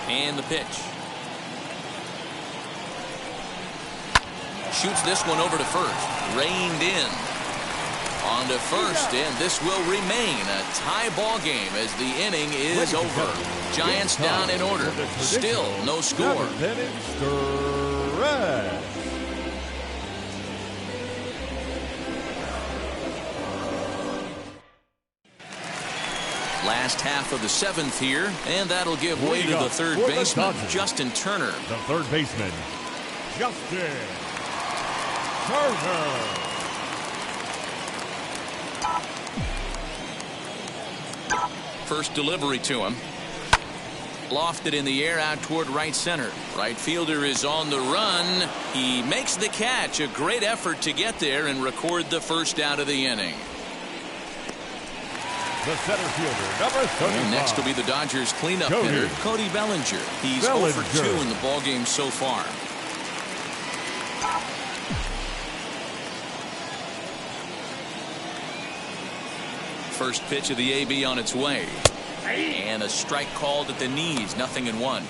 A: And the pitch. Shoots this one over to first. Reined in. On to first, and this will remain a tie ball game as the inning is over. Giants down in order. Still no score. Last half of the 7th here, and that'll give way to the third baseman, Justin Turner.
B: The third baseman, Justin Turner.
A: First delivery to him. Lofted in the air out toward right center. Right fielder is on the run. He makes the catch. A great effort to get there and record the first out of the inning.
B: The center fielder, number 35.
A: And next will be the Dodgers cleanup hitter, Cody Bellinger. He's 0 for 2 in the ballgame so far. First pitch of the AB on its way. And a strike called at the knees, 0-1.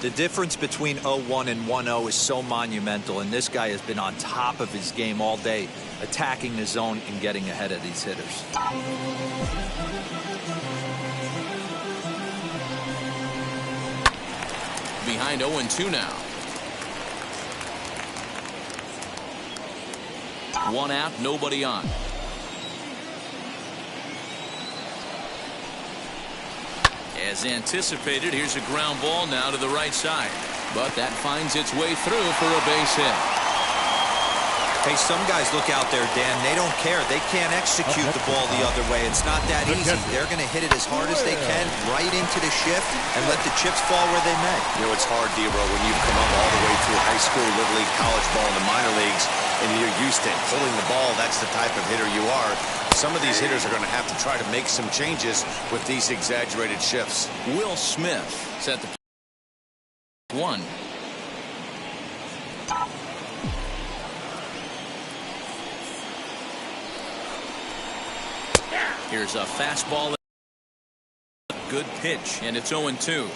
D: The difference between 0-1 and 1-0 is so monumental, and this guy has been on top of his game all day, attacking the zone and getting ahead of these hitters.
A: Behind 0-2 now. 1 out, nobody on. As anticipated, here's a ground ball now to the right side. But that finds its way through for a base hit.
D: Hey, some guys look out there, Dan. They don't care. They can't execute the ball the other way. It's not that easy. They're going to hit it as hard as they can, right into the shift, and let the chips fall where they may.
C: You know, it's hard, D-Row, when you've come up all the way through high school, little league, college ball, and the minor leagues, and you're used to pulling the ball. That's the type of hitter you are. Some of these hitters are going to have to try to make some changes with these exaggerated shifts.
A: Will Smith set the 1. Here's a fastball. Good pitch, and it's 0-2.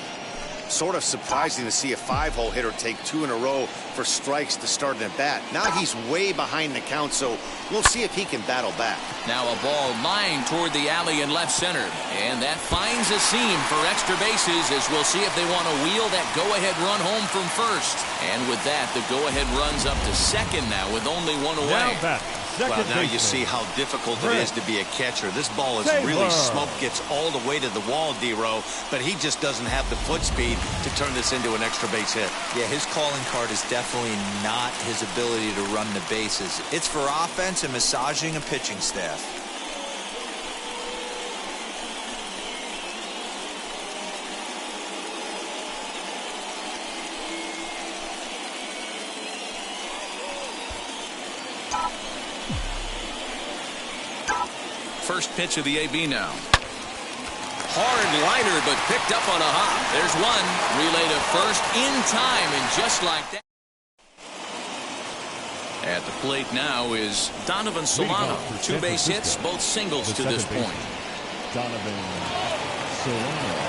C: Sort of surprising to see a 5-hole hitter take 2 in a row for strikes to start an at-bat. Now he's way behind the count, so we'll see if he can battle back.
A: Now a ball lined toward the alley in left center. And that finds a seam for extra bases, as we'll see if they want to wheel that go-ahead run home from first. And with that, the go-ahead runs up to second now with only 1 away.
C: Well, now you see how difficult it is to be a catcher. This ball is really smoke, gets all the way to the wall, D-Row, but he just doesn't have the foot speed to turn this into an extra base hit.
D: Yeah, his calling card is definitely not his ability to run the bases. It's for offense and massaging a pitching staff.
A: First pitch of the AB now. Hard liner, but picked up on a hop. There's one. Relay to first in time, and just like that. At the plate now is Donovan Solano. 2 base hits, both singles to this point.
B: Donovan Solano.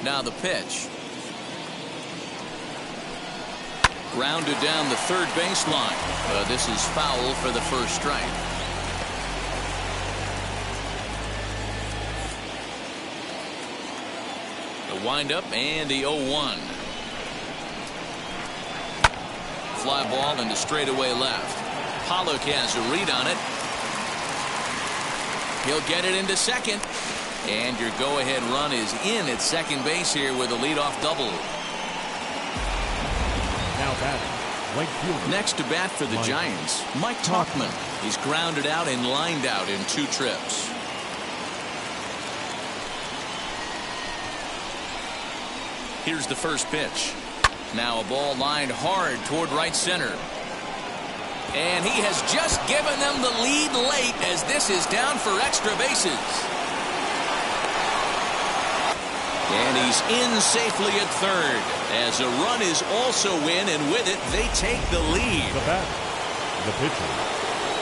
A: Now the pitch. Grounded down the third baseline. This is foul for the first strike. The windup and the 0-1. Fly ball into straightaway left. Pollock has a read on it. He'll get it into second. And your go-ahead run is in at second base here with a leadoff double.
B: Now batting, right fielder.
A: Next to bat for the Giants, Mike Tauchman. He's grounded out and lined out in 2 trips. Here's the first pitch. Now a ball lined hard toward right center. And he has just given them the lead late as this is down for extra bases. And he's in safely at third as a run is also in, and with it they take the lead.
B: The bat, the pitcher,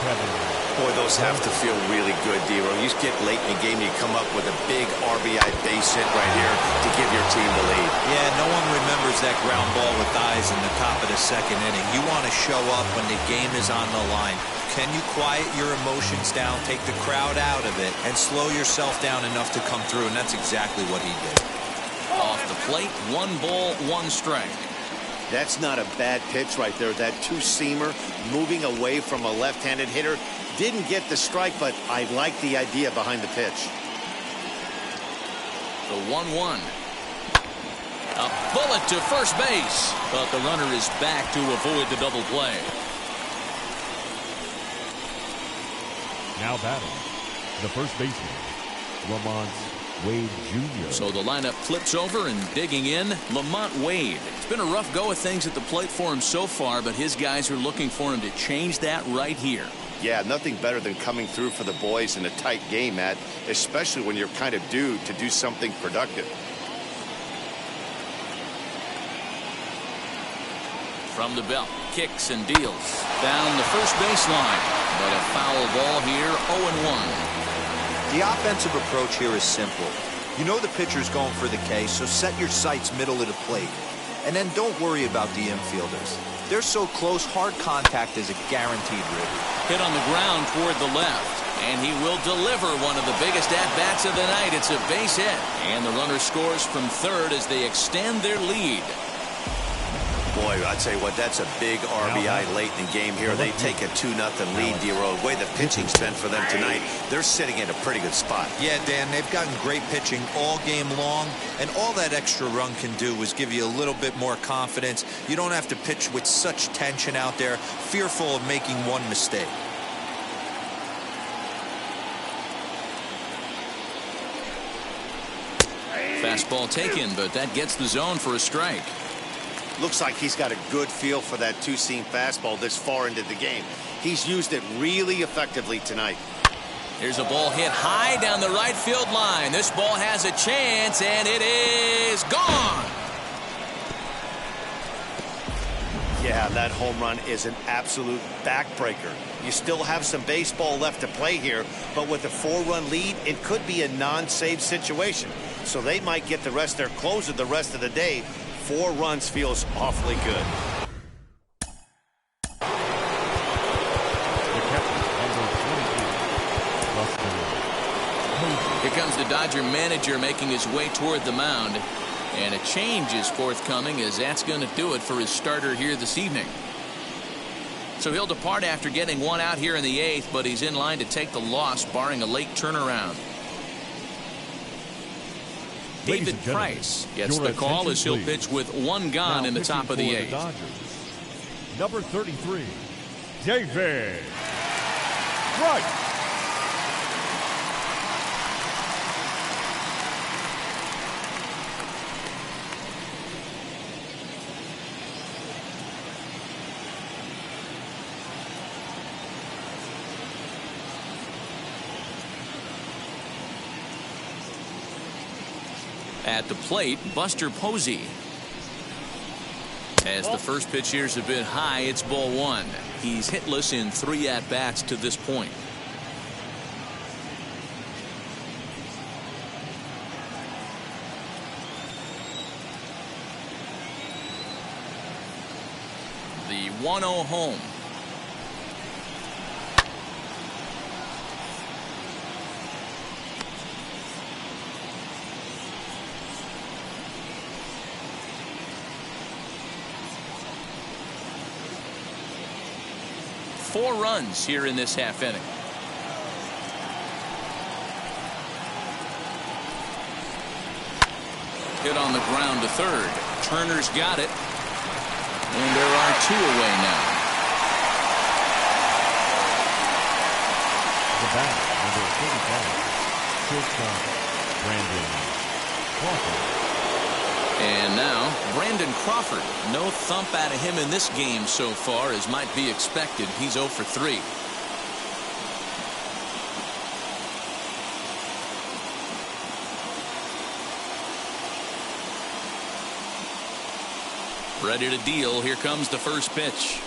B: Kevin.
C: Boy, those have to feel really good, D-Ro. You get late in the game, you come up with a big RBI base hit right here to give your team the lead.
D: Yeah, no one remembers that ground ball with eyes in the top of the second inning. You want to show up when the game is on the line. Can you quiet your emotions down, take the crowd out of it, and slow yourself down enough to come through? And that's exactly what he did.
A: Off the plate, 1 ball, 1 strike.
C: That's not a bad pitch right there. That two-seamer moving away from a left-handed hitter. Didn't get the strike, but I like the idea behind the pitch.
A: The 1-1. A bullet to first base, but the runner is back to avoid the double play.
B: Now batting, the first baseman, Lamont Wade Jr.
A: So the lineup flips over, and digging in, Lamont Wade. It's been a rough go of things at the plate for him so far, but his guys are looking for him to change that right here.
C: Yeah, nothing better than coming through for the boys in a tight game, Matt, especially when you're kind of due to do something productive.
A: From the belt, kicks and deals down the first baseline, but a foul ball here, 0-1.
D: The offensive approach here is simple. You know the pitcher's going for the K, so set your sights middle of the plate. And then don't worry about the infielders. They're so close, hard contact is a guaranteed ribby.
A: Hit on the ground toward the left, and he will deliver one of the biggest at-bats of the night. It's a base hit, and the runner scores from third as they extend their lead.
C: Boy, I tell you what, that's a big RBI late in the game here. They take a 2-0 lead, D-Road. The way the pitching's been for them tonight, they're sitting in a pretty good spot.
D: Yeah, Dan, they've gotten great pitching all game long, and all that extra run can do is give you a little bit more confidence. You don't have to pitch with such tension out there, fearful of making one mistake.
A: Fastball taken, but that gets the zone for a strike.
C: Looks like he's got a good feel for that two-seam fastball this far into the game. He's used it really effectively tonight.
A: Here's a ball hit high down the right field line. This ball has a chance, and it is gone.
C: Yeah, that home run is an absolute backbreaker. You still have some baseball left to play here, but with a 4-run lead, it could be a non-save situation. So they might get the rest of their closer the rest of the day. 4 runs feels awfully good.
A: Here comes the Dodger manager making his way toward the mound. And a change is forthcoming, as that's going to do it for his starter here this evening. So he'll depart after getting 1 out here in the 8th, but he's in line to take the loss, barring a late turnaround. David Price gets the call as he'll pitch with 1 gone in the top of the 8th.
B: Number 33, David Price.
A: At the plate, Buster Posey. As the first pitch here's a bit high, it's ball 1. He's hitless in 3 at-bats to this point. 1-0 home. Four runs here in this half inning. Hit on the ground to third. Turner's got it. And there are two away now.
B: The bat, number 35, shortstop, Brandon Crawford.
A: And now, Brandon Crawford. No thump out of him in this game so far, as might be expected. He's 0 for 3. Ready to deal. Here comes the first pitch.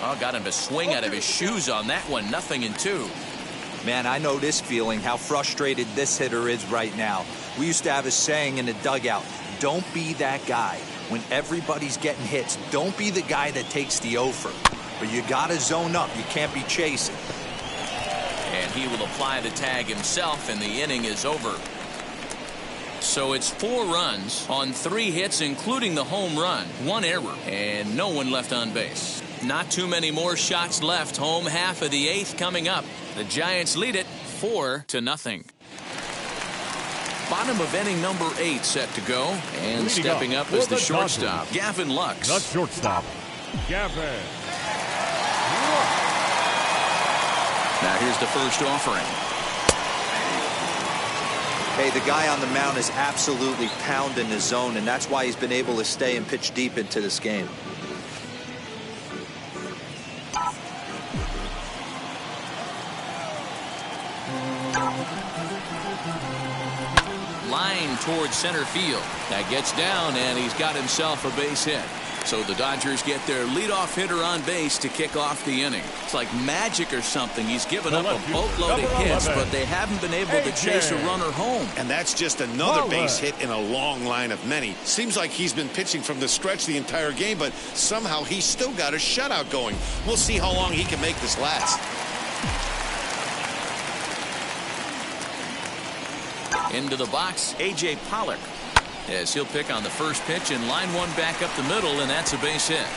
A: Oh, got him to swing out of his shoes on that one. 0-2.
D: Man, I know this feeling, how frustrated this hitter is right now. We used to have a saying in the dugout, don't be that guy. When everybody's getting hits, don't be the guy that takes the offer. But you got to zone up. You can't be chasing.
A: And he will apply the tag himself, and the inning is over. So it's 4 runs on 3 hits, including the home run, 1 error, and no one left on base. Not too many more shots left. Home half of the 8th coming up. The Giants lead it 4-0. Bottom of inning number 8 set to go. And stepping up is the shortstop, Gavin Lux.
B: The shortstop, Gavin.
A: Now here's the first offering.
D: Hey, the guy on the mound is absolutely pounding his zone, and that's why he's been able to stay and pitch deep into this game.
A: Line towards center field. That gets down, and he's got himself a base hit. So the Dodgers get their leadoff hitter on base to kick off the inning. It's like magic or something. He's given up a boatload of hits, but they haven't been able to chase a runner home.
C: And that's just another base hit in a long line of many. Seems like he's been pitching from the stretch the entire game, but somehow he's still got a shutout going. We'll see how long he can make this last.
A: Into the box, A.J. Pollock, as he'll pick on the first pitch and line one back up the middle, and that's a base hit.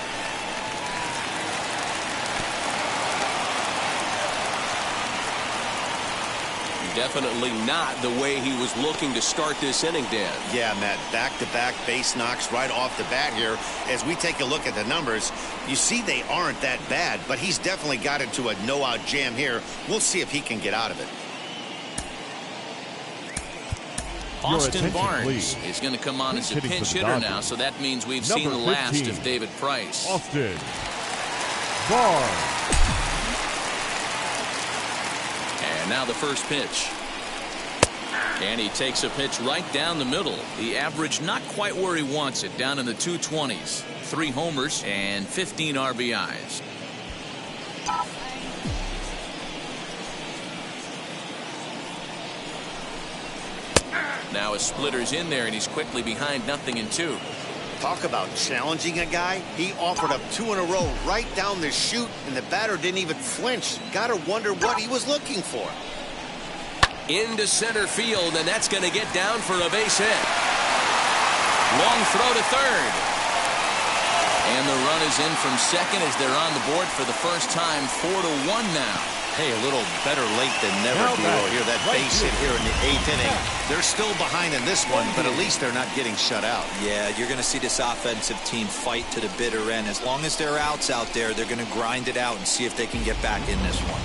A: Definitely not the way he was looking to start this inning, Dan.
C: Yeah, Matt, back-to-back base knocks right off the bat here. As we take a look at the numbers, you see they aren't that bad, but he's definitely got into a no-out jam here. We'll see if he can get out of it.
A: Austin Barnes is going to come on as a pinch hitter now, so that means we've seen the last of David Price.
B: Austin Barnes.
A: And now the first pitch. And he takes a pitch right down the middle. The average not quite where he wants it, down in the 220s. 3 homers and 15 RBIs. Now a splitter's in there, and he's quickly behind 0-2.
C: Talk about challenging a guy. He offered up 2 in a row right down the chute, and the batter didn't even flinch. Gotta wonder what he was looking for.
A: Into center field, and that's going to get down for a base hit. Long throw to third. And the run is in from second as they're on the board for the first time. 4-1 now.
C: Hey, a little better late than never, Bureau, here. That base hit here in the 8th inning. They're still behind in this one, but at least they're not getting shut out.
D: Yeah, you're going to see this offensive team fight to the bitter end. As long as there are outs out there, they're going to grind it out and see if they can get back in this one.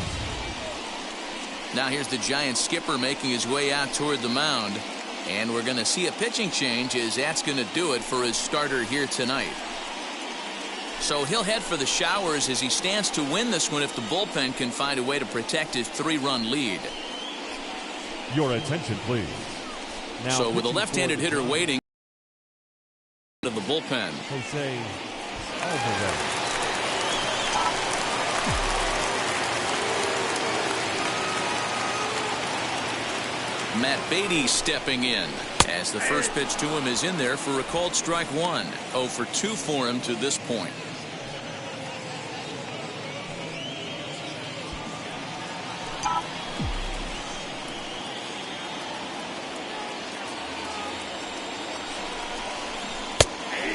A: Now here's the Giants skipper making his way out toward the mound. And we're going to see a pitching change, as that's going to do it for his starter here tonight. So he'll head for the showers as he stands to win this one if the bullpen can find a way to protect his 3-run lead.
B: Your attention, please. Now,
A: so with a left-handed hitter waiting of the bullpen.
B: Jose Alvarez.
A: Matt Beatty stepping in as the first pitch to him is in there for a called strike one. 0 for 2 for him to this point.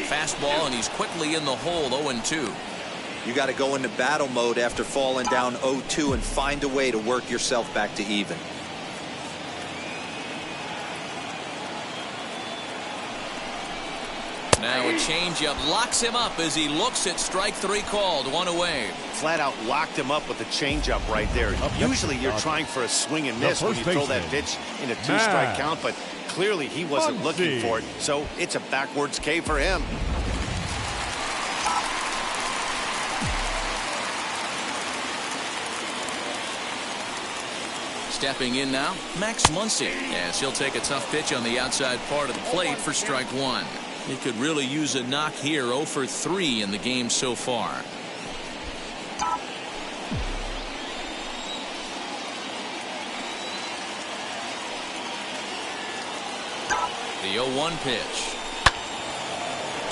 A: Fastball, and he's quickly in the hole. 0-2.
D: You got to go into battle mode after falling down 0-2 and find a way to work yourself back to even.
A: Now a changeup locks him up as he looks at strike 3 called. 1 away.
C: Flat out locked him up with a changeup right there. Usually you're trying for a swing and miss when you throw that pitch in a 2-strike count, but clearly he wasn't looking for it, so it's a backwards K for him.
A: Stepping in now, Max Muncy, as he'll take a tough pitch on the outside part of the plate for strike 1. He could really use a knock here. 0 for 3 in the game so far. The 0-1 pitch.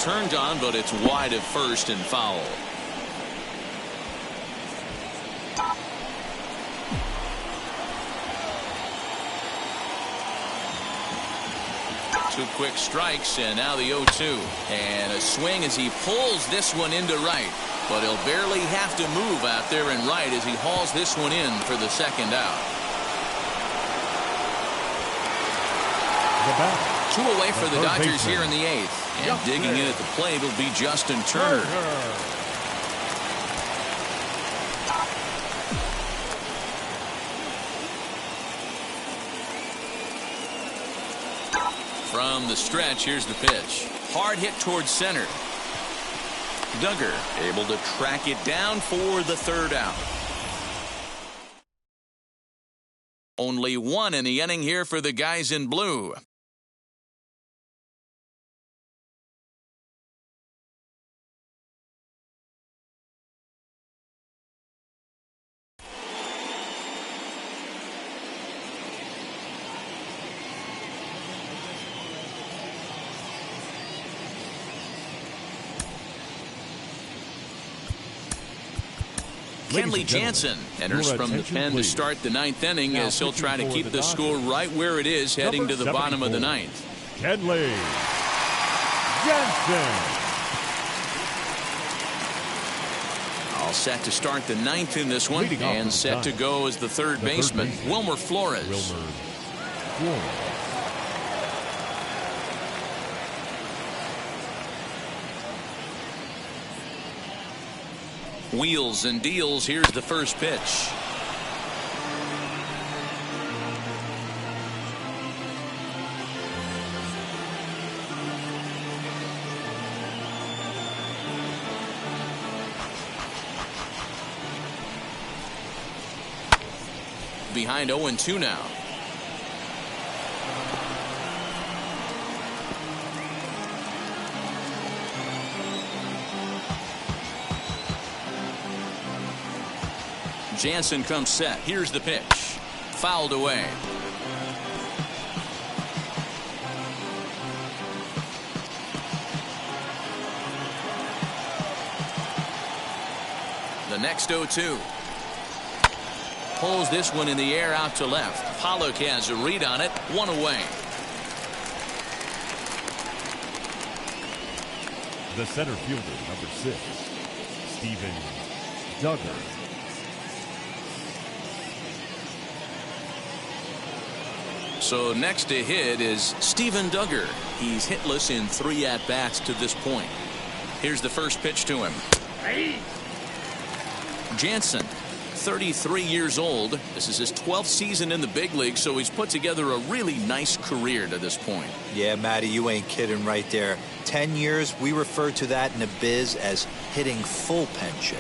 A: Turned on, but it's wide at first and foul. Two quick strikes, and now the 0-2. And a swing as he pulls this one into right. But he'll barely have to move out there in right as he hauls this one in for the second out. 2 away for the Dodgers here in the 8th. And digging in at the plate will be Justin Turner. From the stretch, here's the pitch. Hard hit towards center. Duggar able to track it down for the third out. Only 1 in the inning here for the guys in blue. Kenley Jansen enters from the pen to start the 9th inning as he'll try to keep the score right where it is heading to the bottom of the 9th.
B: Kenley Jansen.
A: All set to start the 9th in this one, and set to go as the third baseman, Wilmer Flores. Wheels and deals. Here's the first pitch. Behind 0-2 now. Jansen comes set. Here's the pitch. Fouled away. The next 0-2. Pulls this one in the air out to left. Pollock has a read on it. 1 away.
B: The center fielder, number 6, Steven Duggar.
A: So next to hit is Steven Duggar. He's hitless in 3 at-bats to this point. Here's the first pitch to him. Jansen, 33 years old. This is his 12th season in the big league, so he's put together a really nice career to this point.
D: Yeah, Matty, you ain't kidding right there. 10 years, we refer to that in the biz as hitting full pension.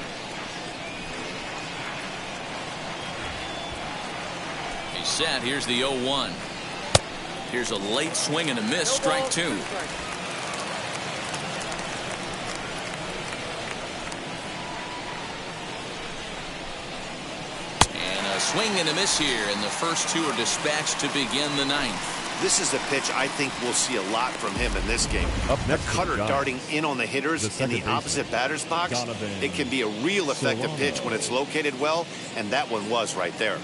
A: He's set. Here's the 0-1. Here's a late swing and a miss. Strike 2. swing and a miss here, and the first two are dispatched to begin the ninth.
C: This is a pitch I think we'll see a lot from him in this game. A cutter darting in on the hitters in the opposite batter's box. It can be a real effective pitch when it's located well, and that one was right there.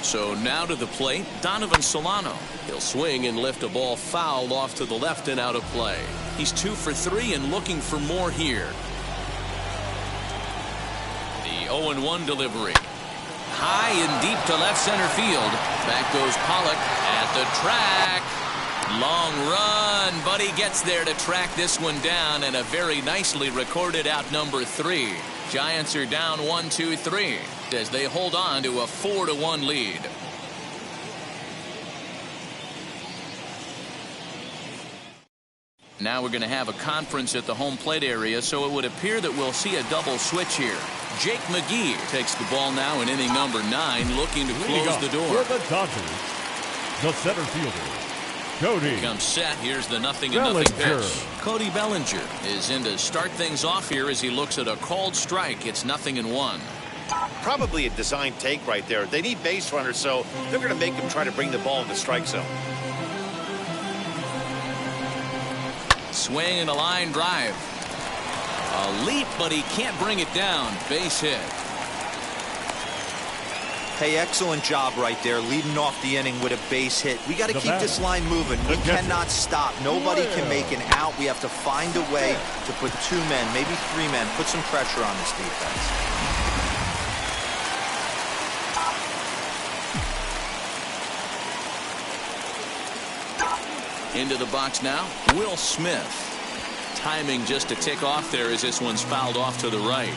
A: So now to the plate, Donovan Solano. He'll swing and lift a ball foul off to the left and out of play. He's 2 for 3 and looking for more here. The 0-1 delivery. High and deep to left center field. Back goes Pollock at the track. Long run, but he gets there to track this one down, and a very nicely recorded out number 3. Giants are down 1-2-3 as they hold on to a 4-1 lead. Now we're going to have a conference at the home plate area, so it would appear that we'll see a double switch here. Jake McGee takes the ball now in inning number 9, looking to close the door.
B: For the Dodgers, the center fielder, Cody
A: comes set. Here's the 0-0 pitch. Cody Bellinger is in to start things off here as he looks at a called strike. It's 0-1.
C: Probably a design take right there. They need base runners, so they're going to make him try to bring the ball in the strike zone.
A: Swing and a line drive. A leap, but he can't bring it down. Base hit.
D: Hey, excellent job right there, leading off the inning with a base hit. We got to keep this line moving. We cannot stop. Nobody can make an out. We have to find a way to put 2 men, maybe 3 men, put some pressure on this defense.
A: Into the box now, Will Smith. Timing just to tick off there as this one's fouled off to the right.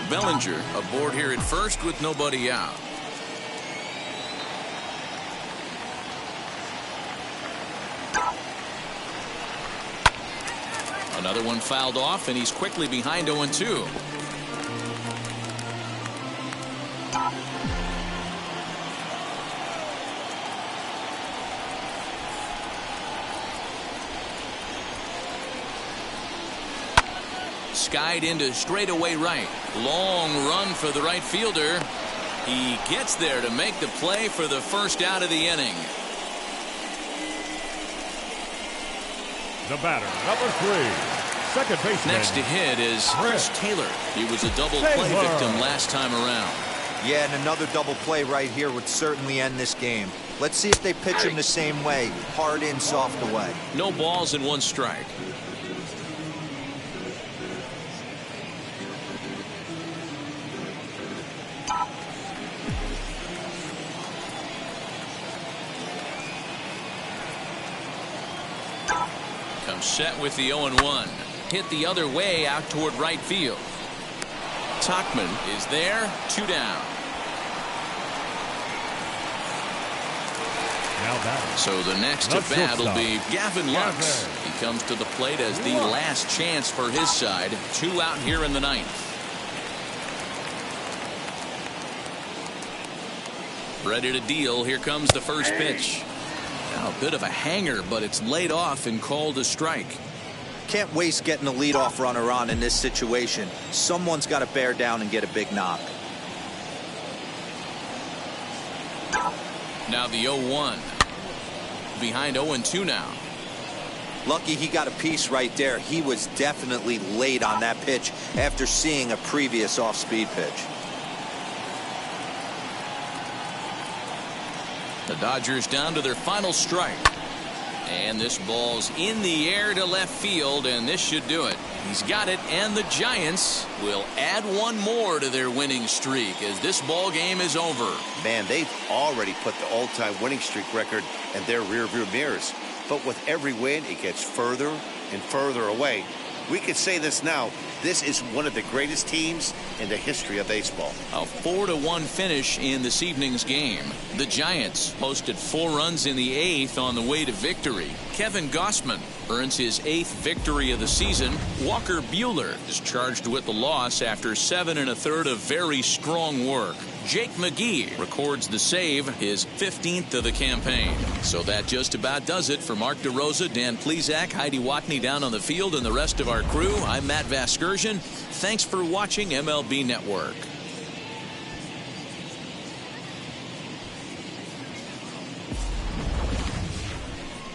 A: Bellinger aboard here at first with nobody out. Another one fouled off, and he's quickly behind 0-2. Skied into straightaway right. Long run for the right fielder. He gets there to make the play for the first out of the inning.
B: The batter, number 3, second baseman.
A: Next to hit is Chris Taylor. He was a double play victim last time around.
D: Yeah, and another double play right here would certainly end this game. Let's see if they pitch him the same way. Hard in, soft away.
A: No balls and 1 strike. Comes set with the 0-1. Hit the other way out toward right field. Tauchman is there, 2 down. So the next to bat will be Gavin Lux. He comes to the plate as the last chance for his side. 2 out here in the 9th. Ready to deal. Here comes the first pitch. Now a bit of a hanger, but it's laid off and called a strike.
D: Can't waste getting a leadoff runner on in this situation. Someone's got to bear down and get a big knock.
A: Now the 0-1. Behind 0-2 now.
D: Lucky he got a piece right there. He was definitely late on that pitch after seeing a previous off-speed pitch.
A: The Dodgers down to their final strike. And this ball's in the air to left field, and this should do it. He's got it, and the Giants will add 1 more to their winning streak as this ball game is over.
C: Man, they've already put the all-time winning streak record in their rearview mirrors. But with every win, it gets further and further away. we could say this now. This is one of the greatest teams in the history of baseball.
A: A 4-1 finish in this evening's game. The Giants posted 4 runs in the 8th on the way to victory. Kevin Gossman earns his 8th victory of the season. Walker Buehler is charged with the loss after 7 1/3 of very strong work. Jake McGee records the save, his 15th of the campaign. So that just about does it for Mark DeRosa, Dan Plesac, Heidi Watney down on the field, and the rest of our crew. I'm Matt Vasgersian. Thanks for watching MLB Network.